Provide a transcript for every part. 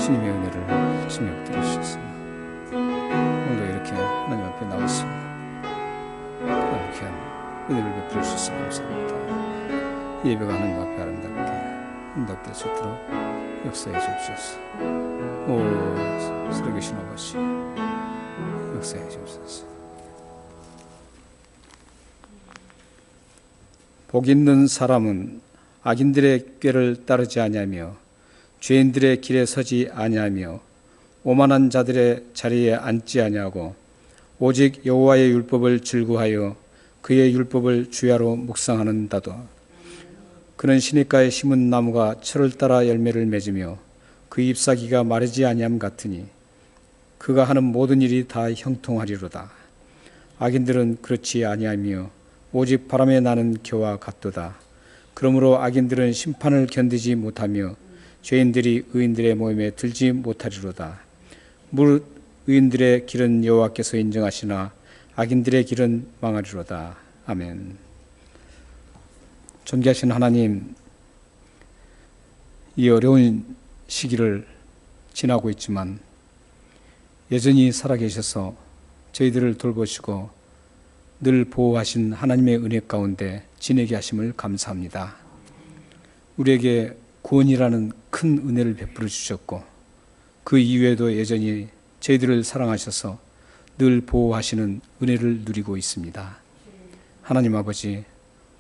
주님의 은혜를 주님 엎드려 주셔서 오늘도 이렇게 하나님 앞에 나왔습니다. 하나님 귀한 은혜를 베풀어 주셔서 감사합니다. 이 예배가 하나님 앞에 아름답게 응답될 수 있도록 역사해 주옵소서. 오 살아계신 아버지 역사해 주옵소서. 복 있는 사람은 악인들의 꾀를 따르지 아니하며 죄인들의 길에 서지 아니하며 오만한 자들의 자리에 앉지 아니하고 오직 여호와의 율법을 즐거워하여 그의 율법을 주야로 묵상하는다도. 그는 시냇가에 심은 나무가 철을 따라 열매를 맺으며 그 잎사귀가 마르지 아니함 같으니 그가 하는 모든 일이 다 형통하리로다. 악인들은 그렇지 아니하며 오직 바람에 나는 겨와 같도다. 그러므로 악인들은 심판을 견디지 못하며 죄인들이 의인들의 모임에 들지 못하리로다. 무릇 의인들의 길은 여호와께서 인정하시나 악인들의 길은 망하리로다. 아멘. 존귀하신 하나님, 이 어려운 시기를 지나고 있지만 여전히 살아계셔서 저희들을 돌보시고 늘 보호하신 하나님의 은혜 가운데 지내게 하심을 감사합니다. 우리에게 구원이라는 큰 은혜를 베풀어 주셨고 그 이후에도 여전히 저희들을 사랑하셔서 늘 보호하시는 은혜를 누리고 있습니다. 하나님 아버지,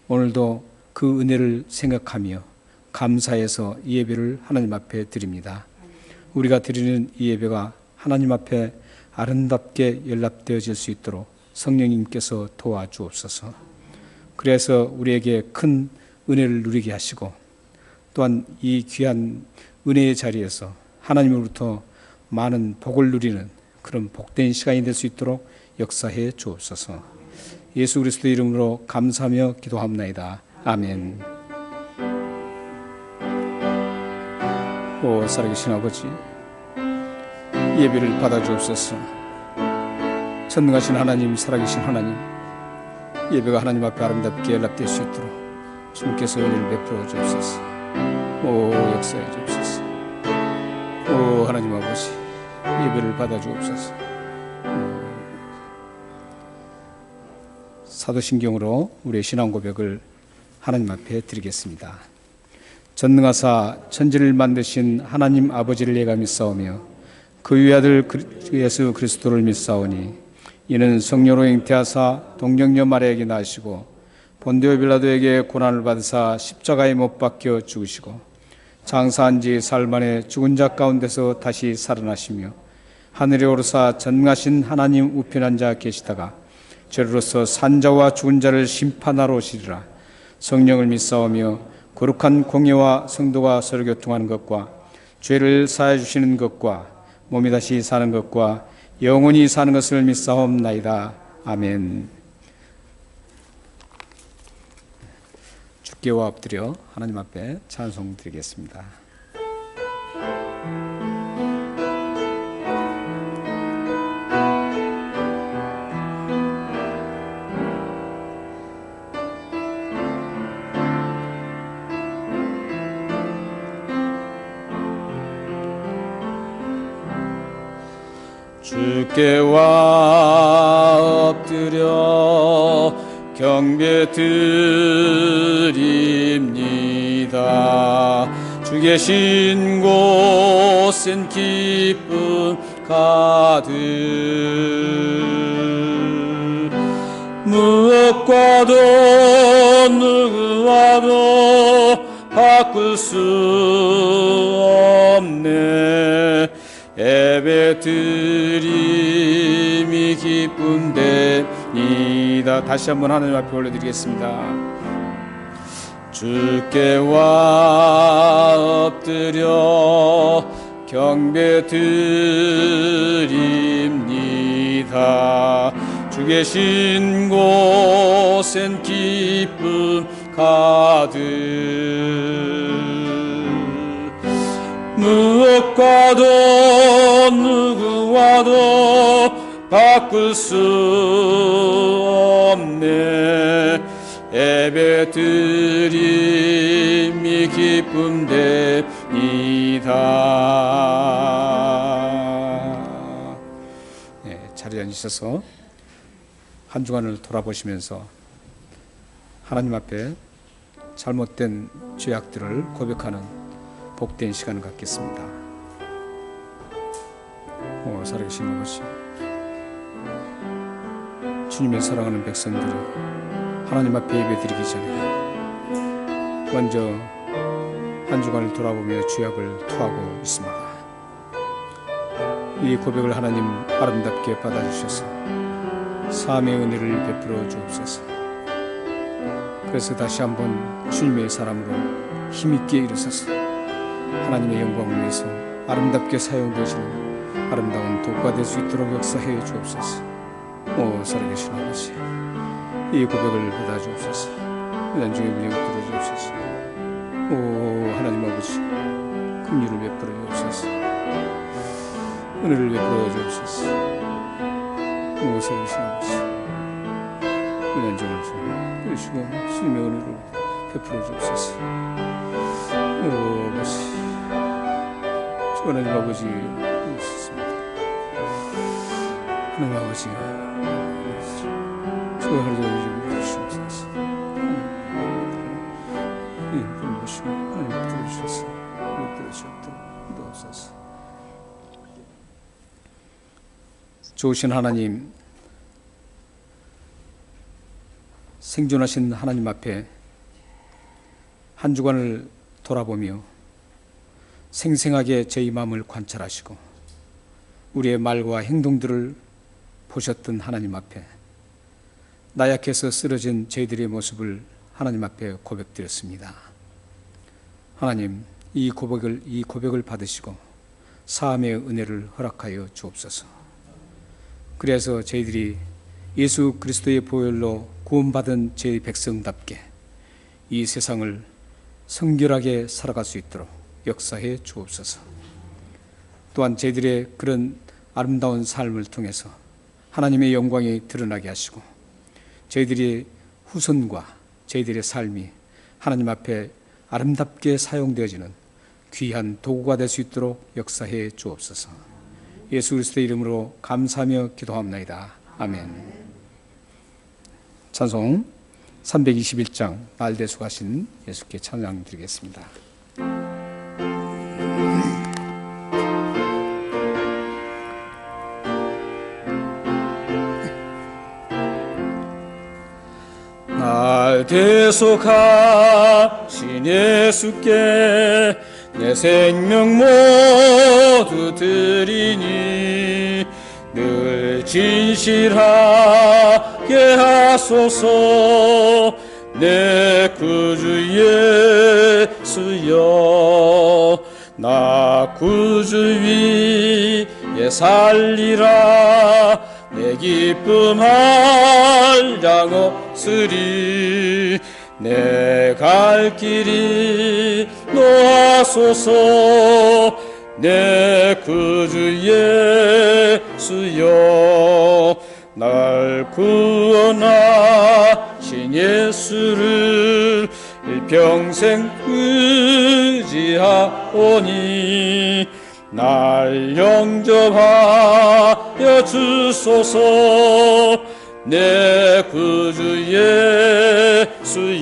오늘도 그 은혜를 생각하며 감사해서 이 예배를 하나님 앞에 드립니다. 우리가 드리는 이 예배가 하나님 앞에 아름답게 연락되어질 수 있도록 성령님께서 도와주옵소서. 그래서 우리에게 큰 은혜를 누리게 하시고 또한 이 귀한 은혜의 자리에서 하나님으로부터 많은 복을 누리는 그런 복된 시간이 될 수 있도록 역사해 주옵소서. 예수 그리스도의 이름으로 감사하며 기도합나이다. 아멘. 오 살아계신 아버지, 예배를 받아주옵소서. 전능하신 하나님, 살아계신 하나님, 예배가 하나님 앞에 아름답게 연락될 수 있도록 주님께서 은혜를 베풀어 주옵소서. 오 역사해 주옵소서. 오 하나님 아버지, 예배를 받아 주옵소서. 사도신경으로 우리의 신앙 고백을 하나님 앞에 드리겠습니다. 전능하사 천지를 만드신 하나님 아버지를 예가 믿사오며 그 위아들 예수 그리스도를 믿사오니 이는 성령으로 잉태하사 동정녀 마리아에게 나시고 본디오 빌라도에게 고난을 받으사 십자가에 못 박혀 죽으시고 장사한 지 사흘 만에 죽은 자 가운데서 다시 살아나시며 하늘에 오르사 전능하신 하나님 우편에 앉아 계시다가 죄로서 산 자와 죽은 자를 심판하러 오시리라. 성령을 믿사오며 거룩한 공예와 성도가 서로 교통하는 것과 죄를 사해 주시는 것과 몸이 다시 사는 것과 영원히 사는 것을 믿사옵나이다. 아멘. 주께와 엎드려 하나님 앞에 찬송 드리겠습니다. 주께와 엎드려 경배 드립니다. 주 계신 곳은 기쁨 가득 무엇과도 누구와도 바꿀 수 없네. 예배 드림이 기쁨되니다. 다시 한번 하나님 앞에 올려드리겠습니다. 주께와 엎드려 경배 드립니다. 주 계신 곳엔 기쁨 가득 무엇과도 누구와도 바꿀 수 없네. 예배드림이 기쁨됩니다. 네, 자리에 앉으셔서 한 주간을 돌아보시면서 하나님 앞에 잘못된 죄악들을 고백하는 복된 시간을 갖겠습니다. 살아계신 아버지, 주님의 사랑하는 백성들이 하나님 앞에 예배드리기 전에 먼저 한 주간을 돌아보며 죄악을 토하고 있습니다. 이 고백을 하나님 아름답게 받아주셔서 사함의 은혜를 베풀어 주옵소서. 그래서 다시 한번 주님의 사람으로 힘있게 일어서서 하나님의 영광을 위해서 아름답게 사용되시는 아름다운 도구가 될 수 있도록 역사해 주옵소서. 살아계신 아버지, 이 고백을 받아주옵소서. 연중의 문을 들어주옵소서. 하나님 아버지, 긍휼을 베풀어 주옵소서. 은혜를 베풀어 주옵소서. 살아계신 아버지, 연중을 주시고 주님의 은혜를 베풀어 주옵소서. 아버지, 하나님 아버지, 하나님 아버지, 주여 하나님 주시옵소서. 모시고 하나님 들어주셔서 들어주셨도록 도옵소서. 좋으신 하나님, 생존하신 하나님 앞에 한 주간을 돌아보며 생생하게 저희 마음을 관찰하시고 우리의 말과 행동들을 보셨던 하나님 앞에 나약해서 쓰러진 저희들의 모습을 하나님 앞에 고백드렸습니다. 하나님, 이 고백을 받으시고 사함의 은혜를 허락하여 주옵소서. 그래서 저희들이 예수 그리스도의 보혈로 구원받은 저희 백성답게 이 세상을 성결하게 살아갈 수 있도록 역사해 주옵소서. 또한 저희들의 그런 아름다운 삶을 통해서 하나님의 영광이 드러나게 하시고 저희들의 후손과 저희들의 삶이 하나님 앞에 아름답게 사용되어지는 귀한 도구가 될 수 있도록 역사해 주옵소서. 예수 그리스도의 이름으로 감사하며 기도합나이다. 아멘. 찬송 321장 말대수하신 예수께 찬양 드리겠습니다. 날 대속하신 예수께 내 생명 모두 드리니 늘 진실하게 하소서. 내 구주 예수여, 나 구주 위에 살리라. 내 기쁨할 양 없으리. 내 갈 길이 노하소서. 내 구주 예수여, 날 구원하신 예수를 일평생 의지하오니 날 영접하여 주소서. 내 구주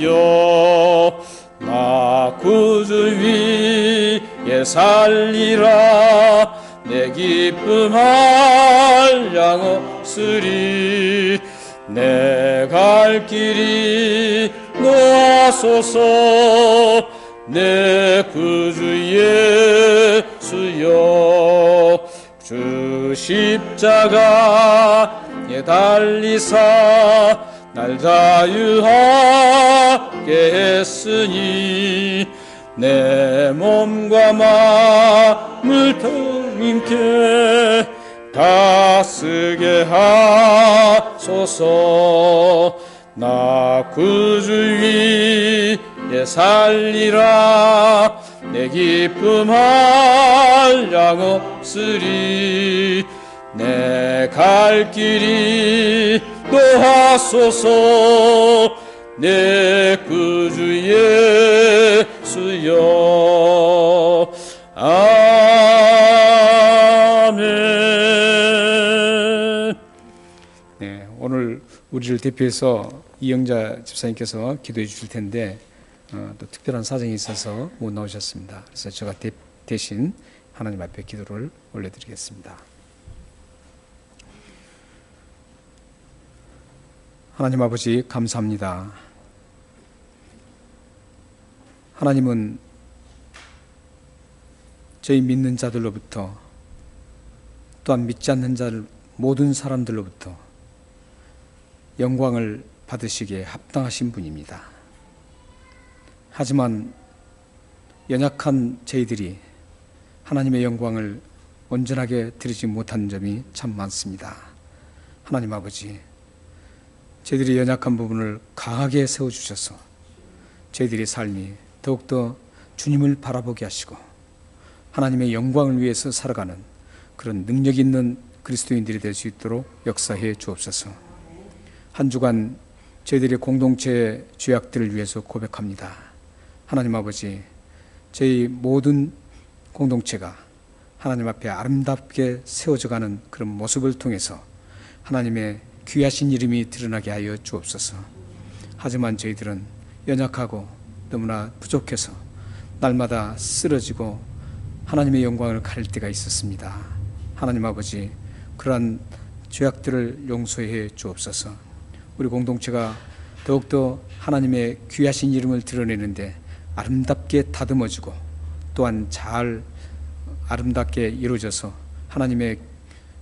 예수여, 나 구주 위에 살리라. 내 기쁨할 양 없으리. 내 갈 길이 노하소서. 내 구주 예수여, 주 십자가에 달리사 날 자유하게 했으니 내 몸과 마음을 주님께 다쓰게 하소서. 나 구주 위에 살리라. 내 기쁨할 양 없으리. 내 갈 길이 노하소서. 내 구주 예수여. 아멘. 네, 오늘 우리를 대표해서 이영자 집사님께서 기도해 주실 텐데 또 특별한 사정이 있어서 못 나오셨습니다. 그래서 제가 대신 하나님 앞에 기도를 올려드리겠습니다. 하나님 아버지 감사합니다. 하나님은 저희 믿는 자들로부터 또한 믿지 않는 자들 모든 사람들로부터 영광을 받으시기에 합당하신 분입니다. 하지만 연약한 저희들이 하나님의 영광을 온전하게 드리지 못한 점이 참 많습니다. 하나님 아버지, 저희들이 연약한 부분을 강하게 세워주셔서 저희들의 삶이 더욱더 주님을 바라보게 하시고 하나님의 영광을 위해서 살아가는 그런 능력 있는 그리스도인들이 될 수 있도록 역사해 주옵소서. 한 주간 저희들의 공동체의 죄악들을 위해서 고백합니다. 하나님 아버지, 저희 모든 공동체가 하나님 앞에 아름답게 세워져가는 그런 모습을 통해서 하나님의 귀하신 이름이 드러나게 하여 주옵소서. 하지만 저희들은 연약하고 너무나 부족해서 날마다 쓰러지고 하나님의 영광을 가릴 때가 있었습니다. 하나님 아버지, 그러한 죄악들을 용서해 주옵소서. 우리 공동체가 더욱더 하나님의 귀하신 이름을 드러내는데 아름답게 다듬어지고 또한 잘 아름답게 이루어져서 하나님의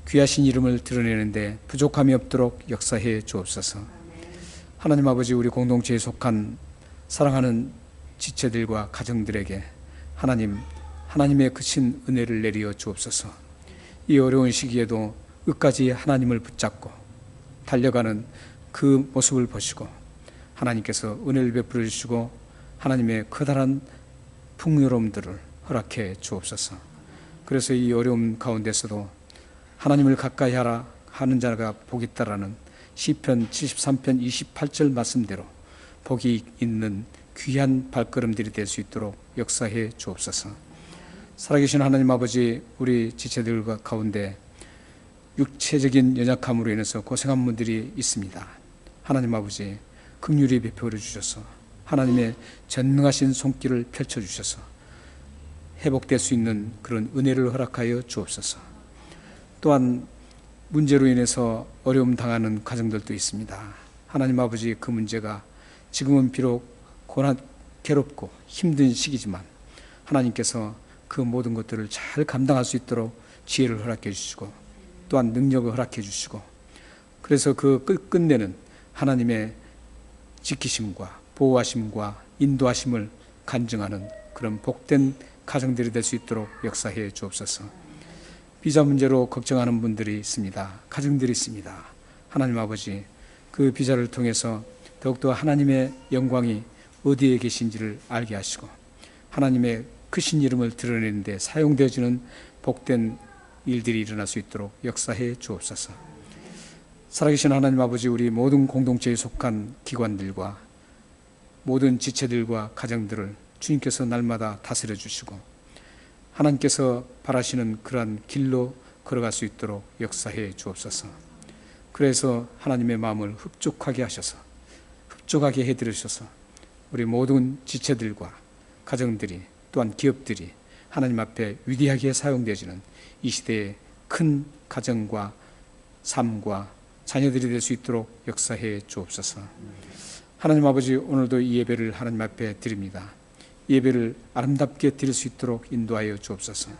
귀하신 이름을 드러내는데 부족함이 없도록 역사해 주옵소서. 하나님 아버지, 우리 공동체에 속한 사랑하는 지체들과 가정들에게 하나님의 크신 은혜를 내리어 주옵소서. 이 어려운 시기에도 끝까지 하나님을 붙잡고 달려가는 그 모습을 보시고 하나님께서 은혜를 베풀어 주시고 하나님의 커다란 풍요로움들을 허락해 주옵소서. 그래서 이 어려움 가운데서도 하나님을 가까이 하라 하는 자가 복이 있다라는 시편 73편 28절 말씀대로 복이 있는 귀한 발걸음들이 될 수 있도록 역사해 주옵소서. 살아계신 하나님 아버지, 우리 지체들 가운데 육체적인 연약함으로 인해서 고생한 분들이 있습니다. 하나님 아버지, 긍휼히 베풀어 주셔서 하나님의 전능하신 손길을 펼쳐 주셔서 회복될 수 있는 그런 은혜를 허락하여 주옵소서. 또한 문제로 인해서 어려움 당하는 가정들도 있습니다. 하나님 아버지, 그 문제가 지금은 비록 괴롭고 힘든 시기지만 하나님께서 그 모든 것들을 잘 감당할 수 있도록 지혜를 허락해 주시고 또한 능력을 허락해 주시고, 그래서 그 끝내는 하나님의 지키심과 보호하심과 인도하심을 간증하는 그런 복된 가정들이 될 수 있도록 역사해 주옵소서. 비자 문제로 걱정하는 분들이 있습니다. 가정들이 있습니다. 하나님 아버지, 그 비자를 통해서 더욱더 하나님의 영광이 어디에 계신지를 알게 하시고 하나님의 크신 이름을 드러내는 데 사용되어지는 복된 일들이 일어날 수 있도록 역사해 주옵소서. 살아계신 하나님 아버지, 우리 모든 공동체에 속한 기관들과 모든 지체들과 가정들을 주님께서 날마다 다스려 주시고 하나님께서 바라시는 그러한 길로 걸어갈 수 있도록 역사해 주옵소서. 그래서 하나님의 마음을 흡족하게 하셔서 흡족하게 해드리셔서 우리 모든 지체들과 가정들이 또한 기업들이 하나님 앞에 위대하게 사용되어지는 이 시대의 큰 가정과 삶과 자녀들이 될 수 있도록 역사해 주옵소서. 하나님 아버지, 오늘도 이 예배를 하나님 앞에 드립니다. 이 예배를 아름답게 드릴 수 있도록 인도하여 주옵소서.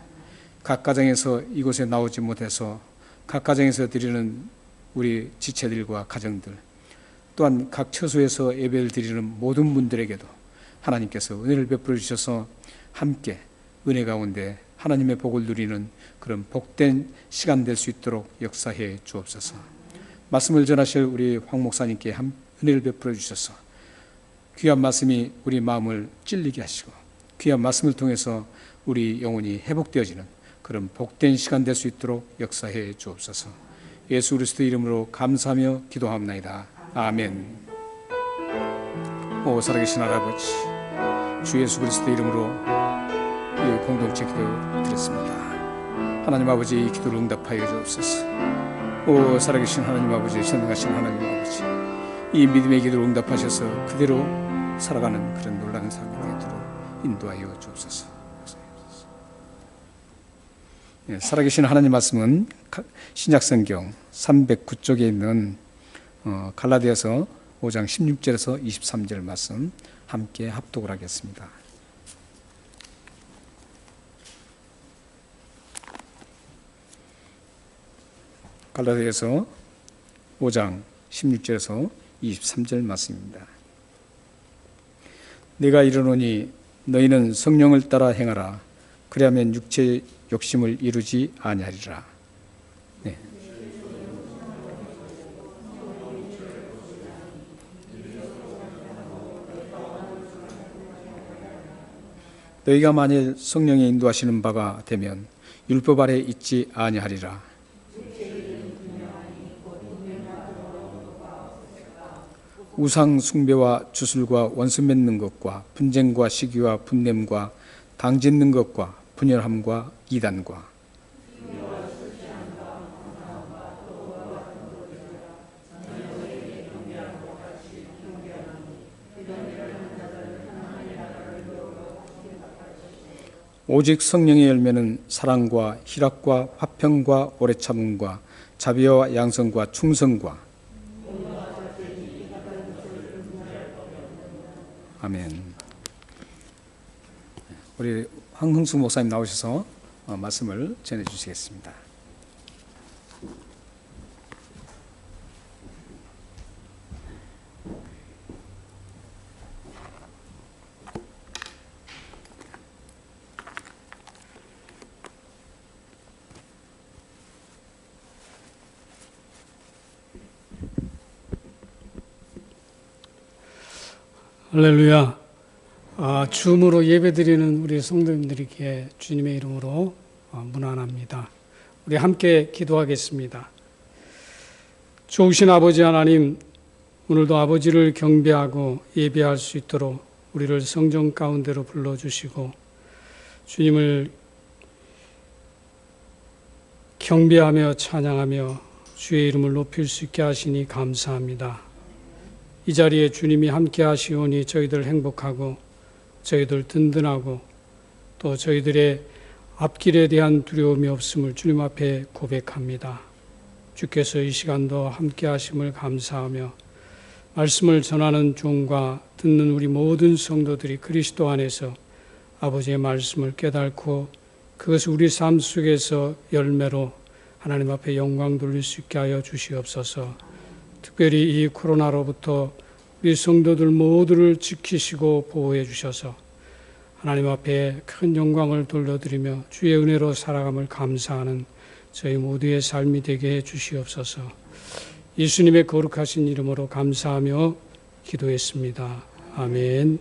각 가정에서 이곳에 나오지 못해서 각 가정에서 드리는 우리 지체들과 가정들, 또한 각 처소에서 예배를 드리는 모든 분들에게도 하나님께서 은혜를 베풀어 주셔서 함께 은혜 가운데 하나님의 복을 누리는 그런 복된 시간 될 수 있도록 역사해 주옵소서. 말씀을 전하실 우리 황 목사님께 은혜를 베풀어 주셔서 귀한 말씀이 우리 마음을 찔리게 하시고 귀한 말씀을 통해서 우리 영혼이 회복되어지는 그런 복된 시간 될 수 있도록 역사해 주옵소서. 예수 그리스도 이름으로 감사하며 기도합나이다. 아멘. 오 살아계신 할아버지, 주 예수 그리스도 이름으로 이 공동체 기도 드렸습니다. 하나님 아버지, 이 기도를 응답하여 주옵소서. 오 살아계신 하나님 아버지, 전능하신 하나님 아버지, 이 믿음의 기도를 응답하셔서 그대로 살아가는 그런 놀라운 삶을 되도록 인도하여 주옵소서. 예, 살아계신 하나님 말씀은 신약성경 309쪽에 있는 갈라디아서 5장 16절에서 23절 말씀 함께 합독을 하겠습니다. 갈라디아서 5장 16절에서 23절 말씀입니다. 내가 이르노니 너희는 성령을 따라 행하라. 그리하면 육체의 욕심을 이루지 아니하리라. 네. 너희가 만일 성령의 인도하시는 바가 되면 율법 아래 있지 아니하리라. 우상 숭배와 주술과 원수 맺는 것과 분쟁과 시기와 분냄과 당짓는 것과 분열함과 이단과 오직 성령의 열매는 사랑과 희락과 화평과 오래 참음과 자비와 양성과 충성과 아멘. 우리 황흥수 목사님 나오셔서 말씀을 전해 주시겠습니다. 할렐루야. 줌으로 예배드리는 우리 성도님들에게 주님의 이름으로 문안합니다. 우리 함께 기도하겠습니다. 좋으신 아버지 하나님, 오늘도 아버지를 경배하고 예배할 수 있도록 우리를 성전 가운데로 불러주시고 주님을 경배하며 찬양하며 주의 이름을 높일 수 있게 하시니 감사합니다. 이 자리에 주님이 함께 하시오니 저희들 행복하고 저희들 든든하고 또 저희들의 앞길에 대한 두려움이 없음을 주님 앞에 고백합니다. 주께서 이 시간도 함께 하심을 감사하며 말씀을 전하는 종과 듣는 우리 모든 성도들이 그리스도 안에서 아버지의 말씀을 깨닫고 그것을 우리 삶 속에서 열매로 하나님 앞에 영광 돌릴 수 있게 하여 주시옵소서. 특별히 이 코로나로부터 우리 성도들 모두를 지키시고 보호해 주셔서 하나님 앞에 큰 영광을 돌려드리며 주의 은혜로 살아감을 감사하는 저희 모두의 삶이 되게 해 주시옵소서. 예수님의 거룩하신 이름으로 감사하며 기도했습니다. 아멘.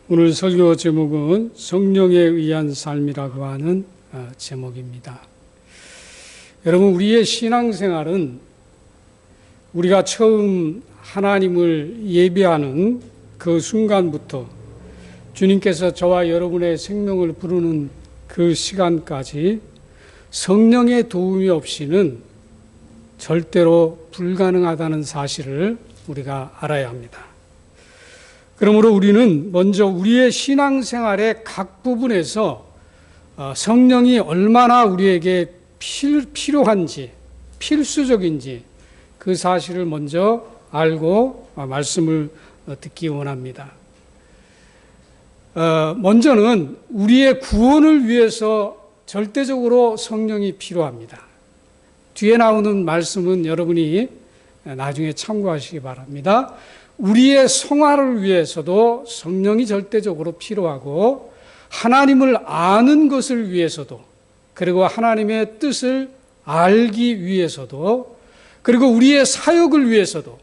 오늘 설교 제목은 성령에 의한 삶이라고 하는 제목입니다. 여러분, 우리의 신앙생활은 우리가 처음 하나님을 예배하는 그 순간부터 주님께서 저와 여러분의 생명을 부르는 그 시간까지 성령의 도움이 없이는 절대로 불가능하다는 사실을 우리가 알아야 합니다. 그러므로 우리는 먼저 우리의 신앙생활의 각 부분에서 성령이 얼마나 우리에게 필요한지, 필수적인지 그 사실을 먼저 알고 말씀을 듣기 원합니다. 먼저는 우리의 구원을 위해서 절대적으로 성령이 필요합니다. 뒤에 나오는 말씀은 여러분이 나중에 참고하시기 바랍니다. 우리의 성화를 위해서도 성령이 절대적으로 필요하고 하나님을 아는 것을 위해서도 그리고 하나님의 뜻을 알기 위해서도 그리고 우리의 사역을 위해서도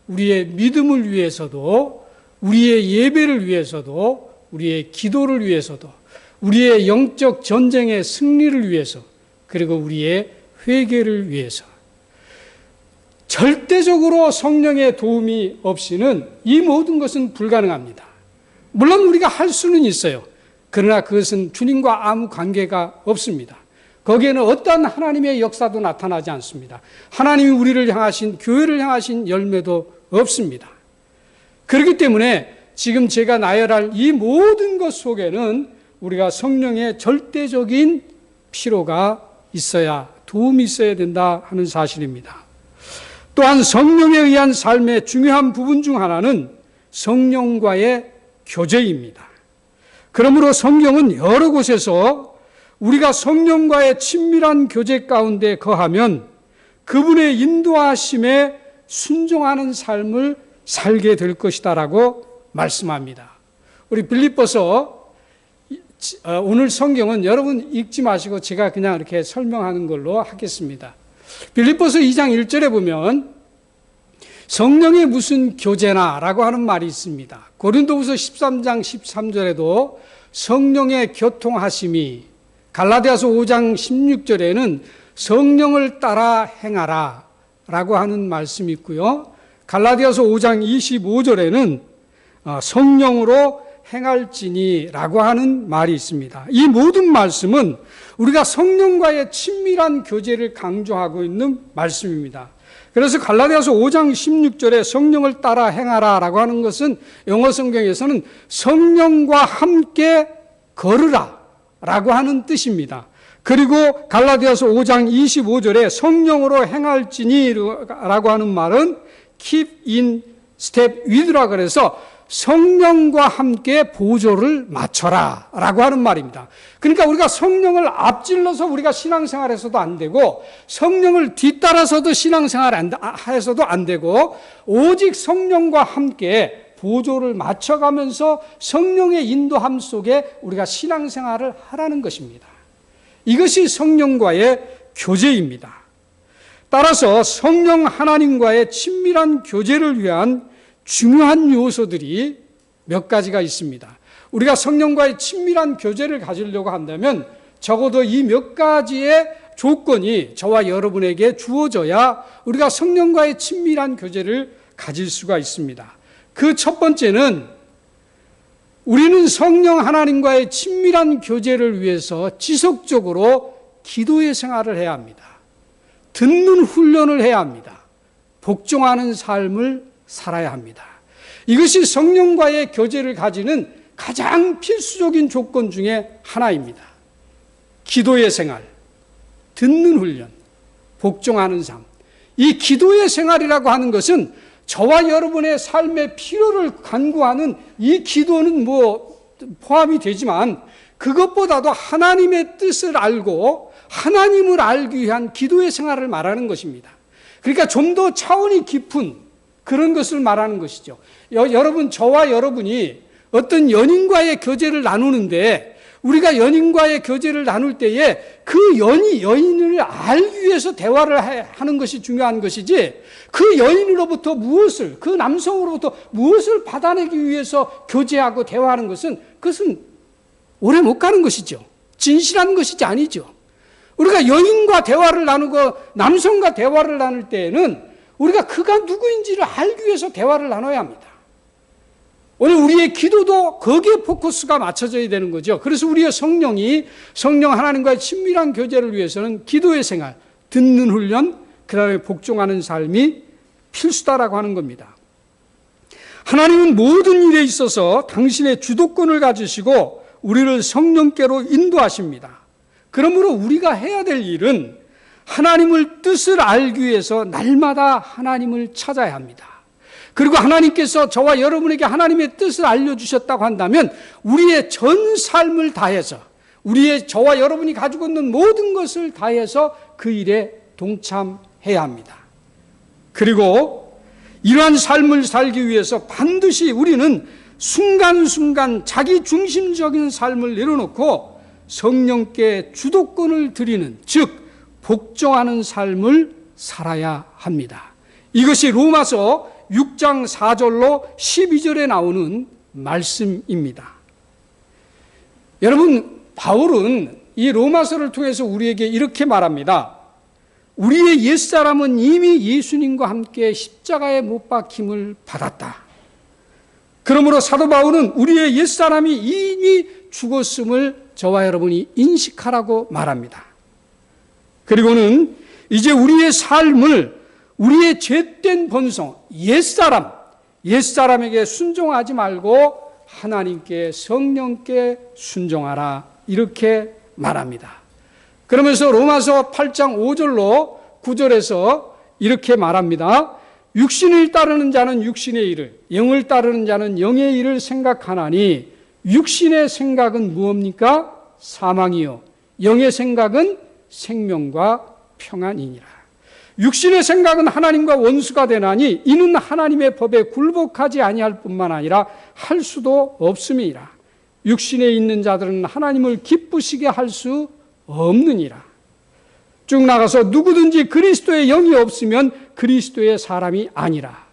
우리의 믿음을 위해서도 우리의 예배를 위해서도 우리의 기도를 위해서도 우리의 영적 전쟁의 승리를 위해서 그리고 우리의 회개를 위해서 절대적으로 성령의 도움이 없이는 이 모든 것은 불가능합니다. 물론 우리가 할 수는 있어요. 그러나 그것은 주님과 아무 관계가 없습니다. 거기에는 어떠한 하나님의 역사도 나타나지 않습니다. 하나님이 우리를 향하신, 교회를 향하신 열매도 없습니다. 그렇기 때문에 지금 제가 나열할 이 모든 것 속에는 우리가 성령의 절대적인 필요가 있어야, 도움이 있어야 된다 하는 사실입니다. 또한 성령에 의한 삶의 중요한 부분 중 하나는 성령과의 교제입니다. 그러므로 성경은 여러 곳에서 우리가 성령과의 친밀한 교제 가운데 거하면 그분의 인도하심에 순종하는 삶을 살게 될 것이다라고 말씀합니다. 우리 빌립보서, 오늘 성경은 여러분 읽지 마시고 제가 그냥 이렇게 설명하는 걸로 하겠습니다. 빌립보서 2장 1절에 보면 성령의 무슨 교제나 라고 하는 말이 있습니다. 고린도후서 13장 13절에도 성령의 교통하심이, 갈라디아서 5장 16절에는 성령을 따라 행하라 라고 하는 말씀이 있고요. 갈라디아서 5장 25절에는 성령으로 행할지니 라고 하는 말이 있습니다. 이 모든 말씀은 우리가 성령과의 친밀한 교제를 강조하고 있는 말씀입니다. 그래서 갈라디아서 5장 16절에 성령을 따라 행하라 라고 하는 것은 영어 성경에서는 성령과 함께 걸으라 라고 하는 뜻입니다. 그리고 갈라디아서 5장 25절에 성령으로 행할지니 라고 하는 말은 keep in step with라 그래서 성령과 함께 보조를 맞춰라 라고 하는 말입니다. 그러니까 우리가 성령을 앞질러서 우리가 신앙생활에서도 안 되고 성령을 뒤따라서도 신앙생활해서도 안 되고 오직 성령과 함께 보조를 맞춰가면서 성령의 인도함 속에 우리가 신앙생활을 하라는 것입니다. 이것이 성령과의 교제입니다. 따라서 성령 하나님과의 친밀한 교제를 위한 중요한 요소들이 몇 가지가 있습니다. 우리가 성령과의 친밀한 교제를 가지려고 한다면 적어도 이 몇 가지의 조건이 저와 여러분에게 주어져야 우리가 성령과의 친밀한 교제를 가질 수가 있습니다. 그 첫 번째는 우리는 성령 하나님과의 친밀한 교제를 위해서 지속적으로 기도의 생활을 해야 합니다. 듣는 훈련을 해야 합니다. 복종하는 삶을 살아야 합니다. 이것이 성령과의 교제를 가지는 가장 필수적인 조건 중에 하나입니다. 기도의 생활, 듣는 훈련, 복종하는 삶. 이 기도의 생활이라고 하는 것은 저와 여러분의 삶의 필요를 간구하는 이 기도는 포함이 되지만 그것보다도 하나님의 뜻을 알고 하나님을 알기 위한 기도의 생활을 말하는 것입니다. 그러니까 좀 더 차원이 깊은 그런 것을 말하는 것이죠. 여러분, 저와 여러분이 어떤 연인과의 교제를 나누는데 우리가 연인과의 교제를 나눌 때에 그 여인을 알기 위해서 대화를 하는 것이 중요한 것이지 그 여인으로부터 무엇을, 그 남성으로부터 무엇을 받아내기 위해서 교제하고 대화하는 것은 그것은 오래 못 가는 것이죠. 진실한 것이지 아니죠. 우리가 여인과 대화를 나누고 남성과 대화를 나눌 때에는 우리가 그가 누구인지를 알기 위해서 대화를 나눠야 합니다. 오늘 우리의 기도도 거기에 포커스가 맞춰져야 되는 거죠. 그래서 우리의 성령 하나님과의 친밀한 교제를 위해서는 기도의 생활, 듣는 훈련, 그 다음에 복종하는 삶이 필수다라고 하는 겁니다. 하나님은 모든 일에 있어서 당신의 주도권을 가지시고 우리를 성령께로 인도하십니다. 그러므로 우리가 해야 될 일은 하나님을 뜻을 알기 위해서 날마다 하나님을 찾아야 합니다. 그리고 하나님께서 저와 여러분에게 하나님의 뜻을 알려주셨다고 한다면 우리의 전 삶을 다해서 저와 여러분이 가지고 있는 모든 것을 다해서 그 일에 동참해야 합니다. 그리고 이러한 삶을 살기 위해서 반드시 우리는 순간순간 자기 중심적인 삶을 내려놓고 성령께 주도권을 드리는, 즉 복종하는 삶을 살아야 합니다. 이것이 로마서 6장 4절로 12절에 나오는 말씀입니다. 여러분, 바울은 이 로마서를 통해서 우리에게 이렇게 말합니다. 우리의 옛사람은 이미 예수님과 함께 십자가에 못 박힘을 받았다. 그러므로 사도 바울은 우리의 옛사람이 이미 죽었음을 저와 여러분이 인식하라고 말합니다. 그리고는 이제 우리의 삶을 우리의 죄된 본성, 옛사람에게 순종하지 말고 하나님께, 성령께 순종하라, 이렇게 말합니다. 그러면서 로마서 8장 5절로 9절에서 이렇게 말합니다. 육신을 따르는 자는 육신의 일을, 영을 따르는 자는 영의 일을 생각하나니 육신의 생각은 무엇입니까? 사망이요, 영의 생각은 생명과 평안이니라. 육신의 생각은 하나님과 원수가 되나니 이는 하나님의 법에 굴복하지 아니할 뿐만 아니라 할 수도 없음이라. 육신에 있는 자들은 하나님을 기쁘시게 할 수 없느니라. 쭉 나가서 누구든지 그리스도의 영이 없으면 그리스도의 사람이 아니라.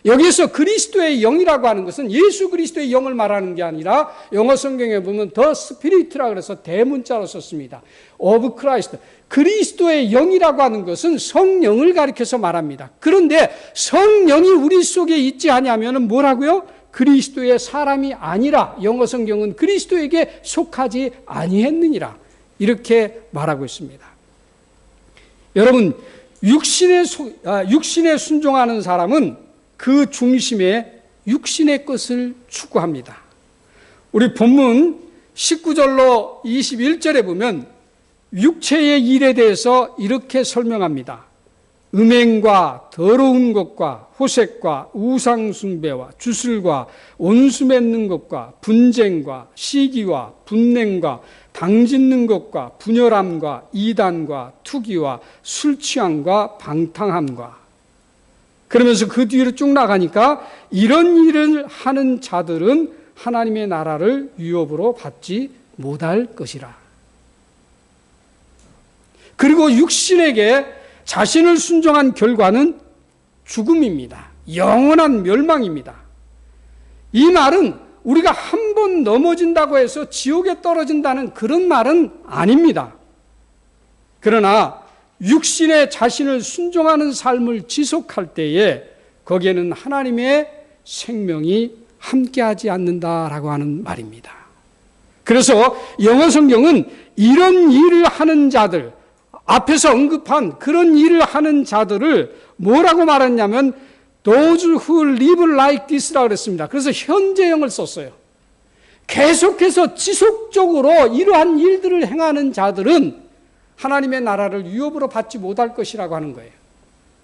여기에서 그리스도의 영이라고 하는 것은 예수 그리스도의 영을 말하는 게 아니라 영어 성경에 보면 The Spirit라 그래서 대문자로 썼습니다. of Christ. 그리스도의 영이라고 하는 것은 성령을 가리켜서 말합니다. 그런데 성령이 우리 속에 있지 아니하면 뭐라고요? 그리스도의 사람이 아니라, 영어 성경은 그리스도에게 속하지 아니했느니라, 이렇게 말하고 있습니다. 여러분, 육신에 순종하는 사람은 그 중심에 육신의 것을 추구합니다. 우리 본문 19절로 21절에 보면 육체의 일에 대해서 이렇게 설명합니다. 음행과 더러운 것과 호색과 우상숭배와 주술과 온수 맺는 것과 분쟁과 시기와 분냉과 당짓는 것과 분열함과 이단과 투기와 술취함과 방탕함과, 그러면서 그 뒤로 쭉 나가니까 이런 일을 하는 자들은 하나님의 나라를 유업으로 받지 못할 것이라. 그리고 육신에게 자신을 순종한 결과는 죽음입니다. 영원한 멸망입니다. 이 말은 우리가 한 번 넘어진다고 해서 지옥에 떨어진다는 그런 말은 아닙니다. 그러나 육신에 자신을 순종하는 삶을 지속할 때에 거기에는 하나님의 생명이 함께하지 않는다라고 하는 말입니다. 그래서 영어 성경은 이런 일을 하는 자들, 앞에서 언급한 그런 일을 하는 자들을 뭐라고 말했냐면 those who live like this라고 그랬습니다. 그래서 현재형을 썼어요. 계속해서 지속적으로 이러한 일들을 행하는 자들은 하나님의 나라를 유업으로 받지 못할 것이라고 하는 거예요.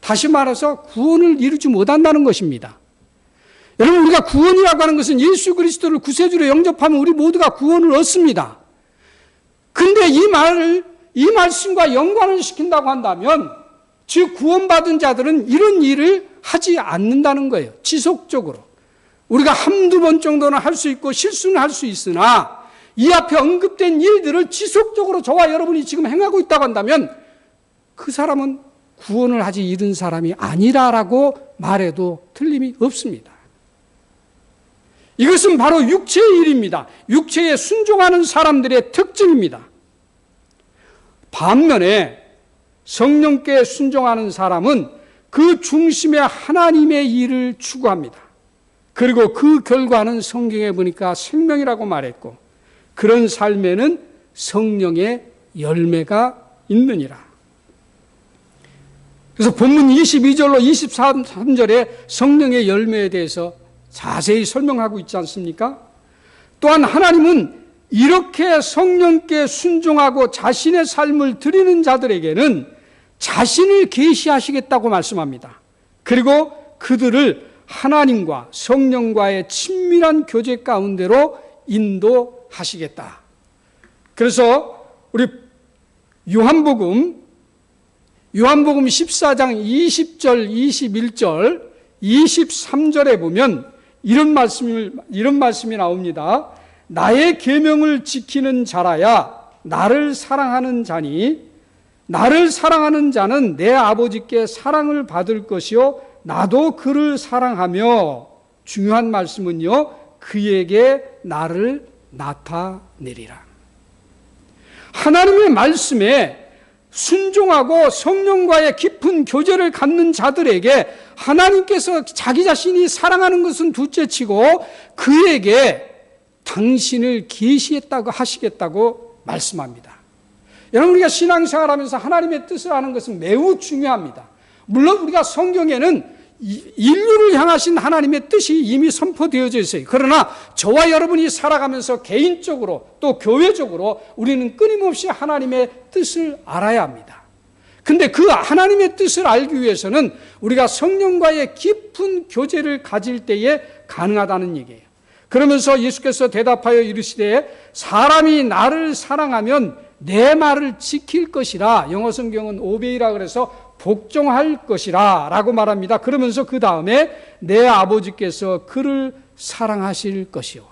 다시 말해서 구원을 이루지 못한다는 것입니다. 여러분, 우리가 구원이라고 하는 것은 예수 그리스도를 구세주로 영접하면 우리 모두가 구원을 얻습니다. 근데 이 말씀과 연관을 시킨다고 한다면, 즉 구원받은 자들은 이런 일을 하지 않는다는 거예요. 지속적으로. 우리가 한두 번 정도는 할 수 있고 실수는 할 수 있으나 이 앞에 언급된 일들을 지속적으로 저와 여러분이 지금 행하고 있다고 한다면 그 사람은 구원을 아직 이룬 사람이 아니라라고 말해도 틀림이 없습니다. 이것은 바로 육체의 일입니다. 육체에 순종하는 사람들의 특징입니다. 반면에 성령께 순종하는 사람은 그 중심에 하나님의 일을 추구합니다. 그리고 그 결과는 성경에 보니까 생명이라고 말했고, 그런 삶에는 성령의 열매가 있느니라. 그래서 본문 22절로 23절에 성령의 열매에 대해서 자세히 설명하고 있지 않습니까? 또한 하나님은 이렇게 성령께 순종하고 자신의 삶을 드리는 자들에게는 자신을 계시하시겠다고 말씀합니다. 그리고 그들을 하나님과 성령과의 친밀한 교제 가운데로 인도하시겠다. 그래서 우리 요한복음 14장 20절, 21절, 23절에 보면 이런 말씀이 나옵니다. 나의 계명을 지키는 자라야 나를 사랑하는 자니 나를 사랑하는 자는 내 아버지께 사랑을 받을 것이요 나도 그를 사랑하며, 중요한 말씀은요, 그에게 나를 나타내리라. 하나님의 말씀에 순종하고 성령과의 깊은 교제를 갖는 자들에게 하나님께서 자기 자신이 사랑하는 것은 둘째치고 그에게 당신을 계시했다고 하시겠다고 말씀합니다. 여러분, 우리가 신앙생활하면서 하나님의 뜻을 아는 것은 매우 중요합니다. 물론 우리가 성경에는 인류를 향하신 하나님의 뜻이 이미 선포되어져 있어요. 그러나 저와 여러분이 살아가면서 개인적으로 또 교회적으로 우리는 끊임없이 하나님의 뜻을 알아야 합니다. 근데 그 하나님의 뜻을 알기 위해서는 우리가 성령과의 깊은 교제를 가질 때에 가능하다는 얘기예요. 그러면서 예수께서 대답하여 이르시되 사람이 나를 사랑하면 내 말을 지킬 것이라, 영어 성경은 오베이라 그래서 복종할 것이라 라고 말합니다. 그러면서 그 다음에 내 아버지께서 그를 사랑하실 것이요.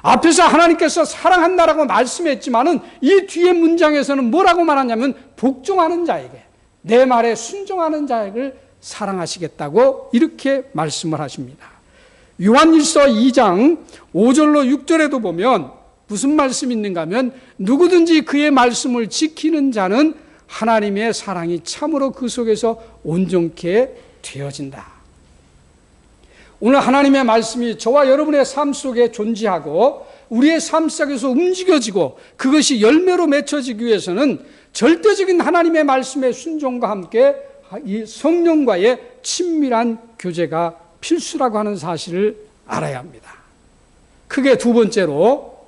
앞에서 하나님께서 사랑한다라고 말씀했지만은 이 뒤에 문장에서는 뭐라고 말하냐면 복종하는 자에게, 내 말에 순종하는 자에게 사랑하시겠다고 이렇게 말씀을 하십니다. 요한일서 2장 5절로 6절에도 보면 무슨 말씀이 있는가 하면 누구든지 그의 말씀을 지키는 자는 하나님의 사랑이 참으로 그 속에서 온전케 되어진다. 오늘 하나님의 말씀이 저와 여러분의 삶 속에 존재하고 우리의 삶 속에서 움직여지고 그것이 열매로 맺혀지기 위해서는 절대적인 하나님의 말씀의 순종과 함께 이 성령과의 친밀한 교제가 필수라고 하는 사실을 알아야 합니다. 크게 두 번째로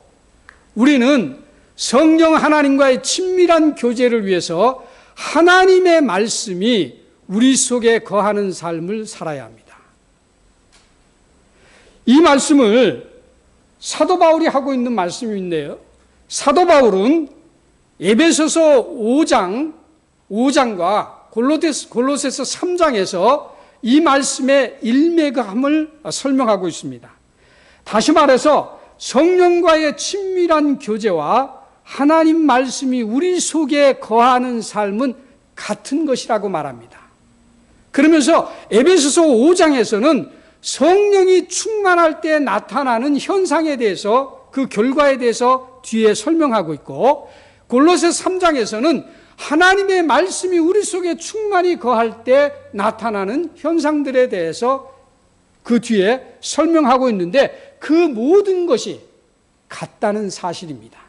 우리는 성령 하나님과의 친밀한 교제를 위해서 하나님의 말씀이 우리 속에 거하는 삶을 살아야 합니다. 이 말씀을 사도 바울이 하고 있는 말씀인데요. 사도 바울은 에베소서 5장과 골로새서 3장에서 이 말씀의 일맥감을 설명하고 있습니다. 다시 말해서 성령과의 친밀한 교제와 하나님 말씀이 우리 속에 거하는 삶은 같은 것이라고 말합니다. 그러면서 에베소서 5장에서는 성령이 충만할 때 나타나는 현상에 대해서, 그 결과에 대해서 뒤에 설명하고 있고, 골로새서 3장에서는 하나님의 말씀이 우리 속에 충만히 거할 때 나타나는 현상들에 대해서 그 뒤에 설명하고 있는데 그 모든 것이 같다는 사실입니다.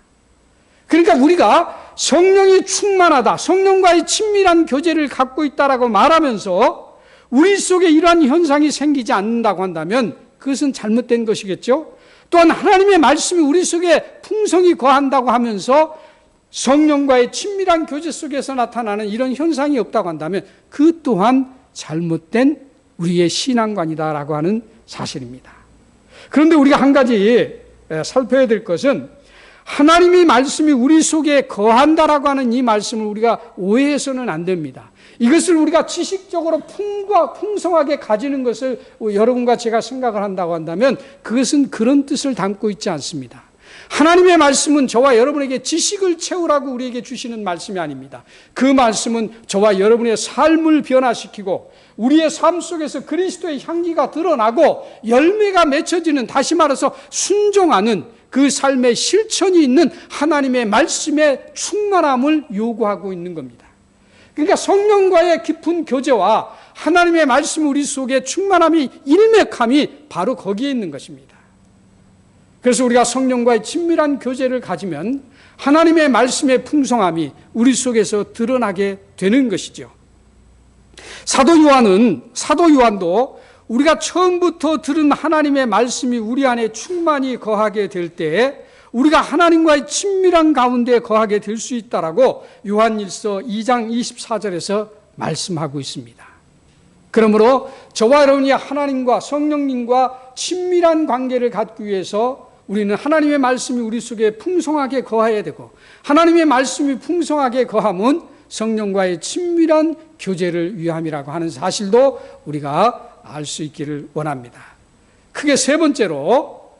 그러니까 우리가 성령이 충만하다, 성령과의 친밀한 교제를 갖고 있다라고 말하면서 우리 속에 이러한 현상이 생기지 않는다고 한다면 그것은 잘못된 것이겠죠. 또한 하나님의 말씀이 우리 속에 풍성히 거한다고 하면서 성령과의 친밀한 교제 속에서 나타나는 이런 현상이 없다고 한다면 그 또한 잘못된 우리의 신앙관이다라고 하는 사실입니다. 그런데 우리가 한 가지 살펴야 될 것은 하나님의 말씀이 우리 속에 거한다라고 하는 이 말씀을 우리가 오해해서는 안 됩니다. 이것을 우리가 지식적으로 풍성하게 가지는 것을 여러분과 제가 생각을 한다고 한다면 그것은 그런 뜻을 담고 있지 않습니다. 하나님의 말씀은 저와 여러분에게 지식을 채우라고 우리에게 주시는 말씀이 아닙니다. 그 말씀은 저와 여러분의 삶을 변화시키고 우리의 삶 속에서 그리스도의 향기가 드러나고 열매가 맺혀지는, 다시 말해서 순종하는 그 삶의 실천이 있는 하나님의 말씀의 충만함을 요구하고 있는 겁니다. 그러니까 성령과의 깊은 교제와 하나님의 말씀 우리 속에 충만함이 일맥함이 바로 거기에 있는 것입니다. 그래서 우리가 성령과의 친밀한 교제를 가지면 하나님의 말씀의 풍성함이 우리 속에서 드러나게 되는 것이죠. 사도 요한도 우리가 처음부터 들은 하나님의 말씀이 우리 안에 충만히 거하게 될 때 우리가 하나님과의 친밀한 가운데 거하게 될 수 있다라고 요한일서 2장 24절에서 말씀하고 있습니다. 그러므로 저와 여러분이 하나님과 성령님과 친밀한 관계를 갖기 위해서 우리는 하나님의 말씀이 우리 속에 풍성하게 거해야 되고, 하나님의 말씀이 풍성하게 거함은 성령과의 친밀한 교제를 위함이라고 하는 사실도 우리가 알 수 있기를 원합니다. 크게 세 번째로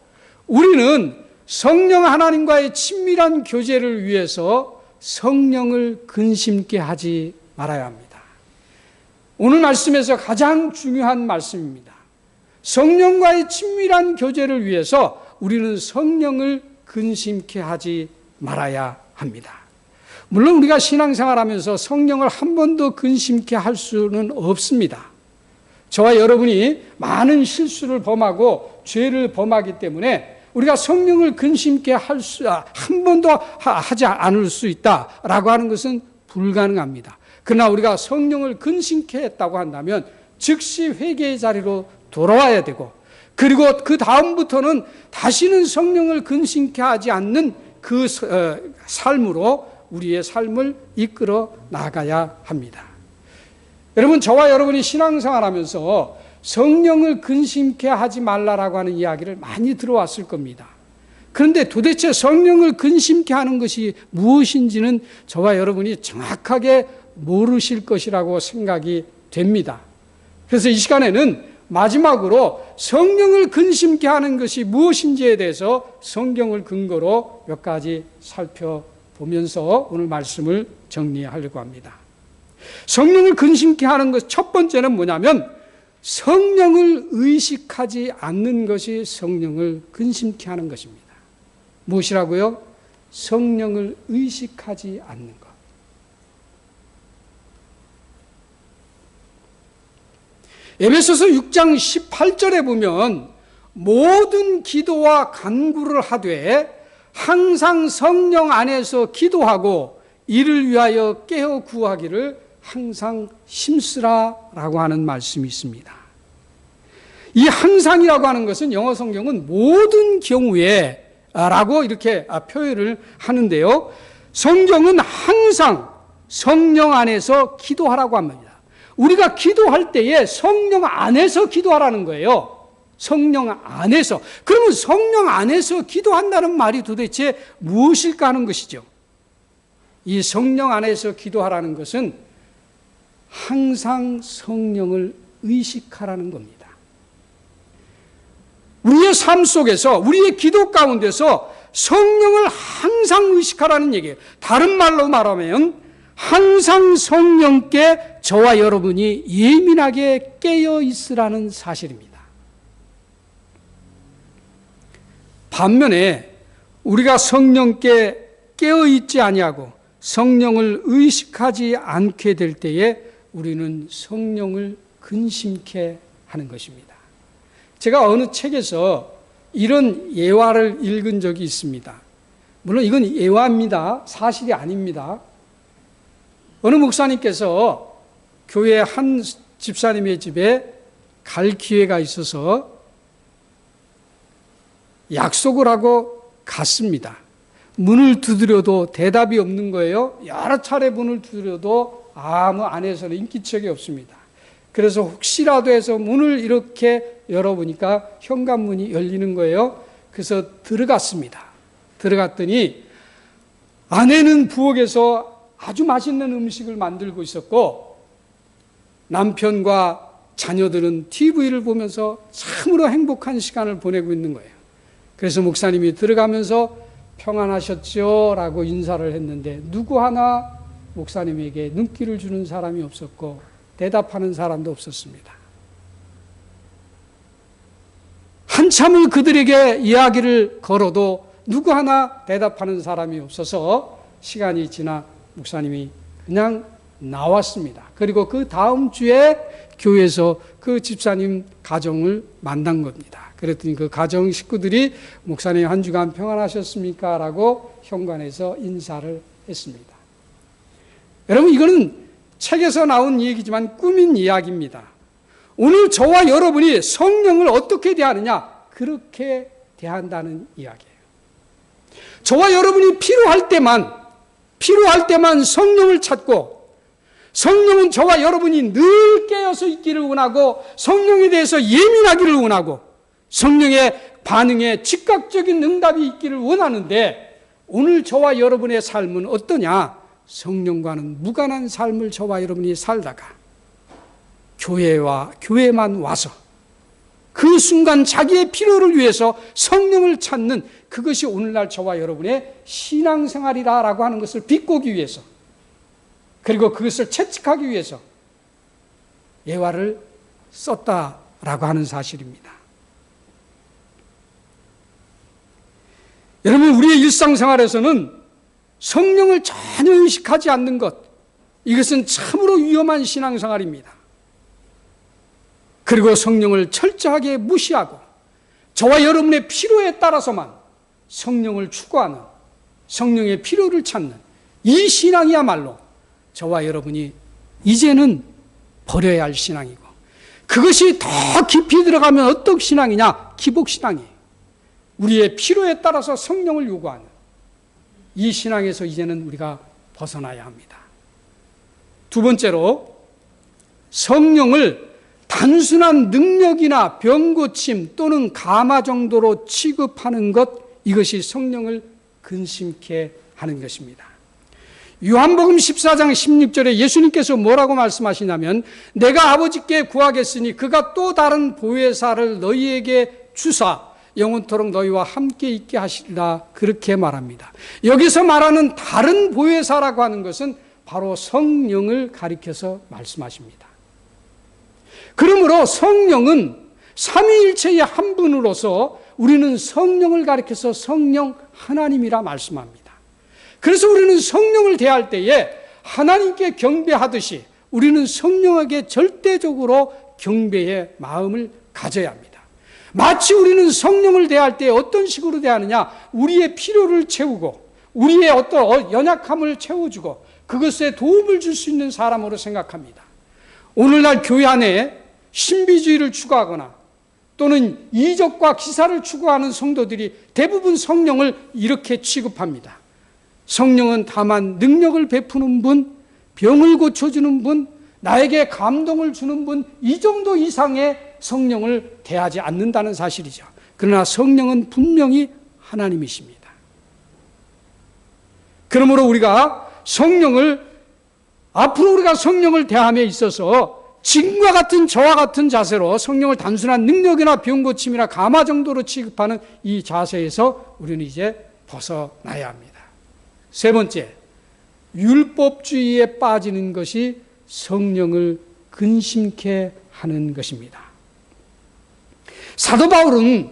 우리는 성령 하나님과의 친밀한 교제를 위해서 성령을 근심케 하지 말아야 합니다. 오늘 말씀에서 가장 중요한 말씀입니다. 성령과의 친밀한 교제를 위해서 우리는 성령을 근심케 하지 말아야 합니다. 물론 우리가 신앙생활하면서 성령을 한 번도 근심케 할 수는 없습니다. 저와 여러분이 많은 실수를 범하고 죄를 범하기 때문에 우리가 성령을 근심케 한 번도 하지 않을 수 있다라고 하는 것은 불가능합니다. 그러나 우리가 성령을 근심케 했다고 한다면 즉시 회개의 자리로 돌아와야 되고, 그리고 그 다음부터는 다시는 성령을 근심케 하지 않는 그 삶으로 우리의 삶을 이끌어 나가야 합니다. 여러분, 저와 여러분이 신앙생활하면서 성령을 근심케 하지 말라라고 하는 이야기를 많이 들어왔을 겁니다. 그런데 도대체 성령을 근심케 하는 것이 무엇인지는 저와 여러분이 정확하게 모르실 것이라고 생각이 됩니다. 그래서 이 시간에는 마지막으로 성령을 근심케 하는 것이 무엇인지에 대해서 성경을 근거로 몇 가지 살펴보면서 오늘 말씀을 정리하려고 합니다. 성령을 근심케 하는 것, 첫 번째는 뭐냐면 성령을 의식하지 않는 것이 성령을 근심케 하는 것입니다. 무엇이라고요? 성령을 의식하지 않는 것. 에베소서 6장 18절에 보면 모든 기도와 간구를 하되 항상 성령 안에서 기도하고 이를 위하여 깨어 구하기를 항상 힘쓰라라고 하는 말씀이 있습니다. 이 항상이라고 하는 것은 영어 성경은 모든 경우에 라고 이렇게 표현을 하는데요. 성경은 항상 성령 안에서 기도하라고 합니다. 우리가 기도할 때에 성령 안에서 기도하라는 거예요. 성령 안에서. 그러면 성령 안에서 기도한다는 말이 도대체 무엇일까 하는 것이죠. 이 성령 안에서 기도하라는 것은 항상 성령을 의식하라는 겁니다. 우리의 삶 속에서, 우리의 기도 가운데서 성령을 항상 의식하라는 얘기예요. 다른 말로 말하면 항상 성령께 저와 여러분이 예민하게 깨어 있으라는 사실입니다. 반면에 우리가 성령께 깨어 있지 아니하고 성령을 의식하지 않게 될 때에 우리는 성령을 근심케 하는 것입니다. 제가 어느 책에서 이런 예화를 읽은 적이 있습니다. 물론 이건 예화입니다. 사실이 아닙니다. 어느 목사님께서 교회 한 집사님의 집에 갈 기회가 있어서 약속을 하고 갔습니다. 문을 두드려도 대답이 없는 거예요. 여러 차례 문을 두드려도 아무 안에서는 인기척이 없습니다. 그래서 혹시라도 해서 문을 이렇게 열어보니까 현관문이 열리는 거예요. 그래서 들어갔습니다. 들어갔더니 아내는 부엌에서 아주 맛있는 음식을 만들고 있었고 남편과 자녀들은 TV를 보면서 참으로 행복한 시간을 보내고 있는 거예요. 그래서 목사님이 들어가면서 평안하셨죠? 라고 인사를 했는데 누구 하나 목사님에게 눈길을 주는 사람이 없었고 대답하는 사람도 없었습니다. 한참을 그들에게 이야기를 걸어도 누구 하나 대답하는 사람이 없어서 시간이 지나 목사님이 그냥 나왔습니다. 그리고 그 다음 주에 교회에서 그 집사님 가정을 만난 겁니다. 그랬더니 그 가정 식구들이 목사님 한 주간 평안하셨습니까? 라고 현관에서 인사를 했습니다. 여러분, 이거는 책에서 나온 얘기지만 꾸민 이야기입니다. 오늘 저와 여러분이 성령을 어떻게 대하느냐? 그렇게 대한다는 이야기예요. 저와 여러분이 필요할 때만 성령을 찾고 성령은 저와 여러분이 늘 깨어서 있기를 원하고 성령에 대해서 예민하기를 원하고 성령의 반응에 즉각적인 응답이 있기를 원하는데 오늘 저와 여러분의 삶은 어떠냐? 성령과는 무관한 삶을 저와 여러분이 살다가 교회만 와서 그 순간 자기의 필요를 위해서 성령을 찾는 그것이 오늘날 저와 여러분의 신앙생활이라고 하는 것을 비꼬기 위해서 그리고 그것을 채찍하기 위해서 예화를 썼다라고 하는 사실입니다. 여러분, 우리의 일상생활에서는 성령을 전혀 의식하지 않는 것, 이것은 참으로 위험한 신앙생활입니다. 그리고 성령을 철저하게 무시하고 저와 여러분의 필요에 따라서만 성령을 추구하는, 성령의 필요를 찾는 이 신앙이야말로 저와 여러분이 이제는 버려야 할 신앙이고, 그것이 더 깊이 들어가면 어떤 신앙이냐? 기복신앙이에요. 우리의 필요에 따라서 성령을 요구하는 이 신앙에서 이제는 우리가 벗어나야 합니다. 두 번째로, 성령을 단순한 능력이나 병고침 또는 감화 정도로 취급하는 것, 이것이 성령을 근심케 하는 것입니다. 요한복음 14장 16절에 예수님께서 뭐라고 말씀하시냐면, 내가 아버지께 구하겠으니 그가 또 다른 보혜사를 너희에게 주사 영원토록 너희와 함께 있게 하시리라, 그렇게 말합니다. 여기서 말하는 다른 보혜사라고 하는 것은 바로 성령을 가리켜서 말씀하십니다. 그러므로 성령은 삼위일체의 한 분으로서 우리는 성령을 가리켜서 성령 하나님이라 말씀합니다. 그래서 우리는 성령을 대할 때에 하나님께 경배하듯이 우리는 성령에게 절대적으로 경배의 마음을 가져야 합니다. 마치 우리는 성령을 대할 때 어떤 식으로 대하느냐? 우리의 필요를 채우고 우리의 어떤 연약함을 채워주고 그것에 도움을 줄 수 있는 사람으로 생각합니다. 오늘날 교회 안에 신비주의를 추구하거나 또는 이적과 기사를 추구하는 성도들이 대부분 성령을 이렇게 취급합니다. 성령은 다만 능력을 베푸는 분, 병을 고쳐주는 분, 나에게 감동을 주는 분, 이 정도 이상의 성령을 대하지 않는다는 사실이죠. 그러나 성령은 분명히 하나님이십니다. 그러므로 우리가 앞으로 우리가 성령을 대함에 있어서 지금과 같은 저와 같은 자세로 성령을 단순한 능력이나 병고침이나 감화 정도로 취급하는 이 자세에서 우리는 이제 벗어나야 합니다. 세 번째, 율법주의에 빠지는 것이 성령을 근심케 하는 것입니다. 사도 바울은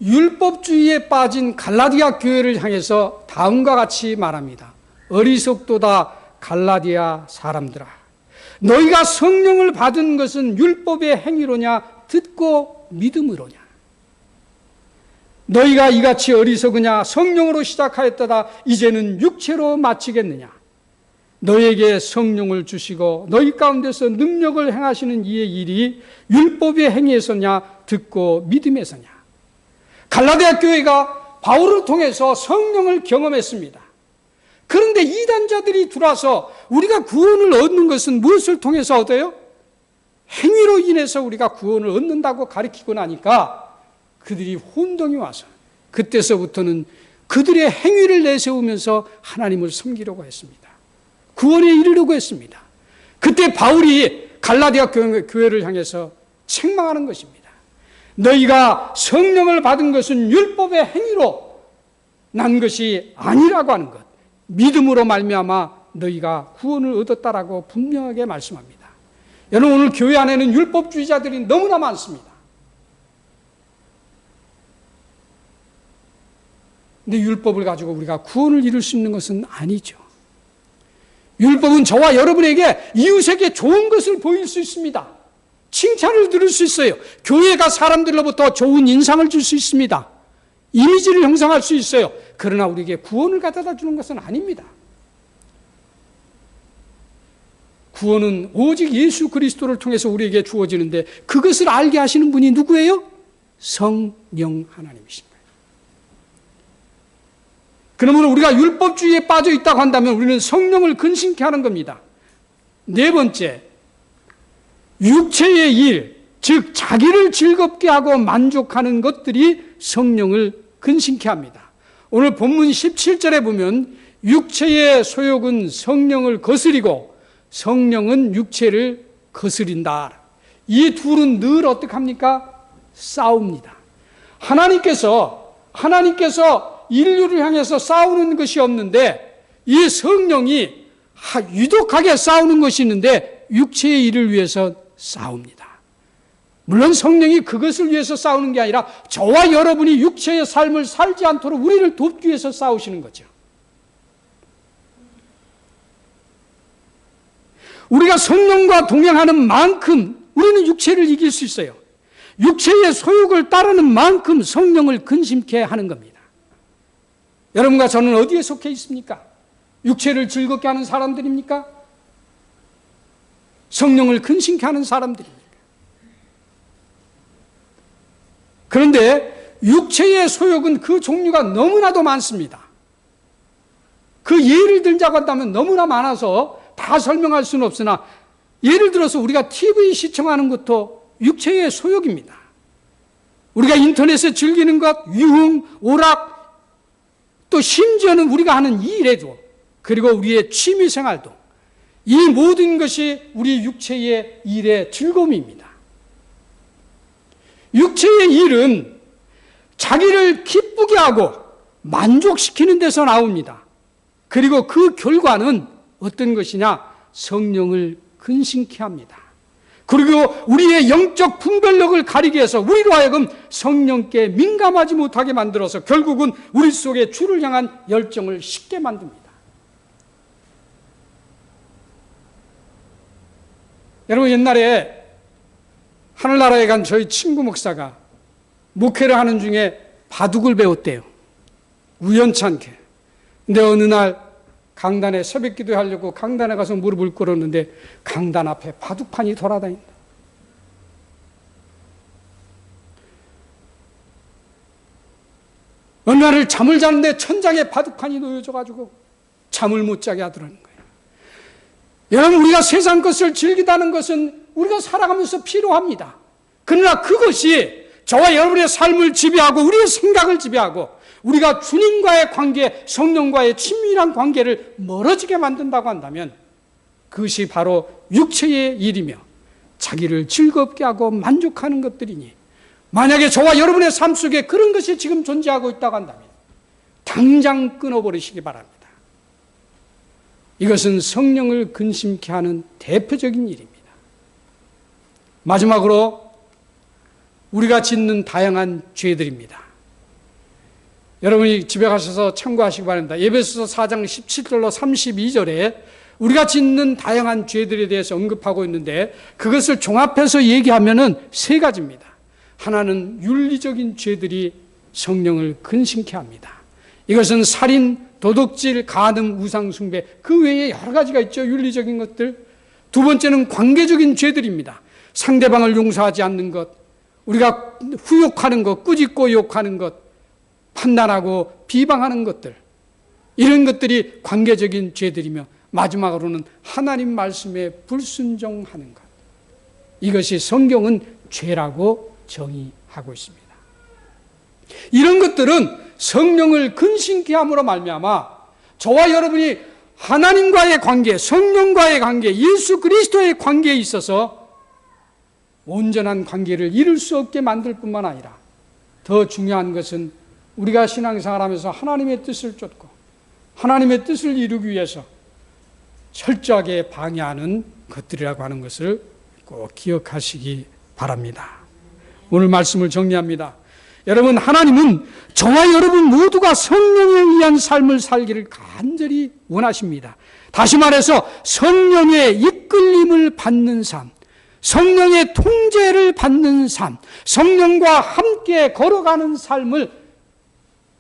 율법주의에 빠진 갈라디아 교회를 향해서 다음과 같이 말합니다. 어리석도다 갈라디아 사람들아, 너희가 성령을 받은 것은 율법의 행위로냐 듣고 믿음으로냐? 너희가 이같이 어리석으냐? 성령으로 시작하였다가 이제는 육체로 마치겠느냐? 너희에게 성령을 주시고 너희 가운데서 능력을 행하시는 이의 일이 율법의 행위에서냐 듣고 믿음에서냐? 갈라디아 교회가 바울을 통해서 성령을 경험했습니다. 그런데 이단자들이 들어와서 우리가 구원을 얻는 것은 무엇을 통해서 얻어요? 행위로 인해서 우리가 구원을 얻는다고 가르치고 나니까 그들이 혼동이 와서 그때서부터는 그들의 행위를 내세우면서 하나님을 섬기려고 했습니다. 구원에 이르려고 했습니다. 그때 바울이 갈라디아 교회를 향해서 책망하는 것입니다. 너희가 성령을 받은 것은 율법의 행위로 난 것이 아니라고 하는 것, 믿음으로 말미암아 너희가 구원을 얻었다라고 분명하게 말씀합니다. 여러분, 오늘 교회 안에는 율법주의자들이 너무나 많습니다. 근데 율법을 가지고 우리가 구원을 이룰 수 있는 것은 아니죠. 율법은 저와 여러분에게 이웃에게 좋은 것을 보일 수 있습니다. 칭찬을 들을 수 있어요. 교회가 사람들로부터 좋은 인상을 줄 수 있습니다. 이미지를 형성할 수 있어요. 그러나 우리에게 구원을 가져다 주는 것은 아닙니다. 구원은 오직 예수 그리스도를 통해서 우리에게 주어지는데 그것을 알게 하시는 분이 누구예요? 성령 하나님이십니다. 그러므로 우리가 율법주의에 빠져 있다고 한다면 우리는 성령을 근심케 하는 겁니다. 네 번째, 육체의 일, 즉 자기를 즐겁게 하고 만족하는 것들이 성령을 근심케 합니다. 오늘 본문 17절에 보면 육체의 소욕은 성령을 거스리고 성령은 육체를 거스린다. 이 둘은 늘 어떻게 합니까? 싸웁니다. 하나님께서 인류를 향해서 싸우는 것이 없는데 이 성령이 유독하게 싸우는 것이 있는데 육체의 일을 위해서 싸웁니다. 물론 성령이 그것을 위해서 싸우는 게 아니라 저와 여러분이 육체의 삶을 살지 않도록 우리를 돕기 위해서 싸우시는 거죠. 우리가 성령과 동행하는 만큼 우리는 육체를 이길 수 있어요. 육체의 소욕을 따르는 만큼 성령을 근심케 하는 겁니다. 여러분과 저는 어디에 속해 있습니까? 육체를 즐겁게 하는 사람들입니까? 성령을 근심케 하는 사람들입니까? 그런데 육체의 소욕은 그 종류가 너무나도 많습니다. 그 예를 들자고 한다면 너무나 많아서 다 설명할 수는 없으나, 예를 들어서 우리가 TV 시청하는 것도 육체의 소욕입니다. 우리가 인터넷에 즐기는 것, 유흥, 오락, 또 심지어는 우리가 하는 일에도, 그리고 우리의 취미 생활도, 이 모든 것이 우리 육체의 일의 즐거움입니다. 육체의 일은 자기를 기쁘게 하고 만족시키는 데서 나옵니다. 그리고 그 결과는 어떤 것이냐? 성령을 근심케 합니다. 그리고 우리의 영적 분별력을 가리게 해서 우리로 하여금 성령께 민감하지 못하게 만들어서 결국은 우리 속에 주를 향한 열정을 식게 만듭니다. 여러분, 옛날에 하늘나라에 간 저희 친구 목사가 목회를 하는 중에 바둑을 배웠대요. 우연찮게. 근데 어느 날 강단에 새벽 기도하려고 강단에 가서 무릎을 꿇었는데 강단 앞에 바둑판이 돌아다닌다. 어느 날을 잠을 자는데 천장에 바둑판이 놓여져가지고 잠을 못 자게 하더라는 거예요. 여러분, 우리가 세상 것을 즐기다는 것은 우리가 살아가면서 필요합니다. 그러나 그것이 저와 여러분의 삶을 지배하고 우리의 생각을 지배하고 우리가 주님과의 관계, 성령과의 친밀한 관계를 멀어지게 만든다고 한다면 그것이 바로 육체의 일이며 자기를 즐겁게 하고 만족하는 것들이니, 만약에 저와 여러분의 삶 속에 그런 것이 지금 존재하고 있다고 한다면 당장 끊어버리시기 바랍니다. 이것은 성령을 근심케 하는 대표적인 일입니다. 마지막으로 우리가 짓는 다양한 죄들입니다. 여러분이 집에 가셔서 참고하시기 바랍니다. 에베소서 4장 17절로 32절에 우리가 짓는 다양한 죄들에 대해서 언급하고 있는데, 그것을 종합해서 얘기하면은 세 가지입니다. 하나는 윤리적인 죄들이 성령을 근심케 합니다. 이것은 살인, 도둑질, 간음, 우상숭배, 그 외에 여러 가지가 있죠. 윤리적인 것들. 두 번째는 관계적인 죄들입니다. 상대방을 용서하지 않는 것, 우리가 후욕하는 것, 꾸짖고 욕하는 것, 판단하고 비방하는 것들, 이런 것들이 관계적인 죄들이며, 마지막으로는 하나님 말씀에 불순종하는 것. 이것이 성경은 죄라고 정의하고 있습니다. 이런 것들은 성령을 근심케 함으로 말미암아 저와 여러분이 하나님과의 관계, 성령과의 관계, 예수 그리스도의 관계에 있어서 온전한 관계를 이룰 수 없게 만들 뿐만 아니라, 더 중요한 것은 우리가 신앙생활하면서 하나님의 뜻을 쫓고 하나님의 뜻을 이루기 위해서 철저하게 방해하는 것들이라고 하는 것을 꼭 기억하시기 바랍니다. 오늘 말씀을 정리합니다. 여러분, 하나님은 저와 여러분 모두가 성령에 의한 삶을 살기를 간절히 원하십니다. 다시 말해서 성령의 이끌림을 받는 삶, 성령의 통제를 받는 삶, 성령과 함께 걸어가는 삶을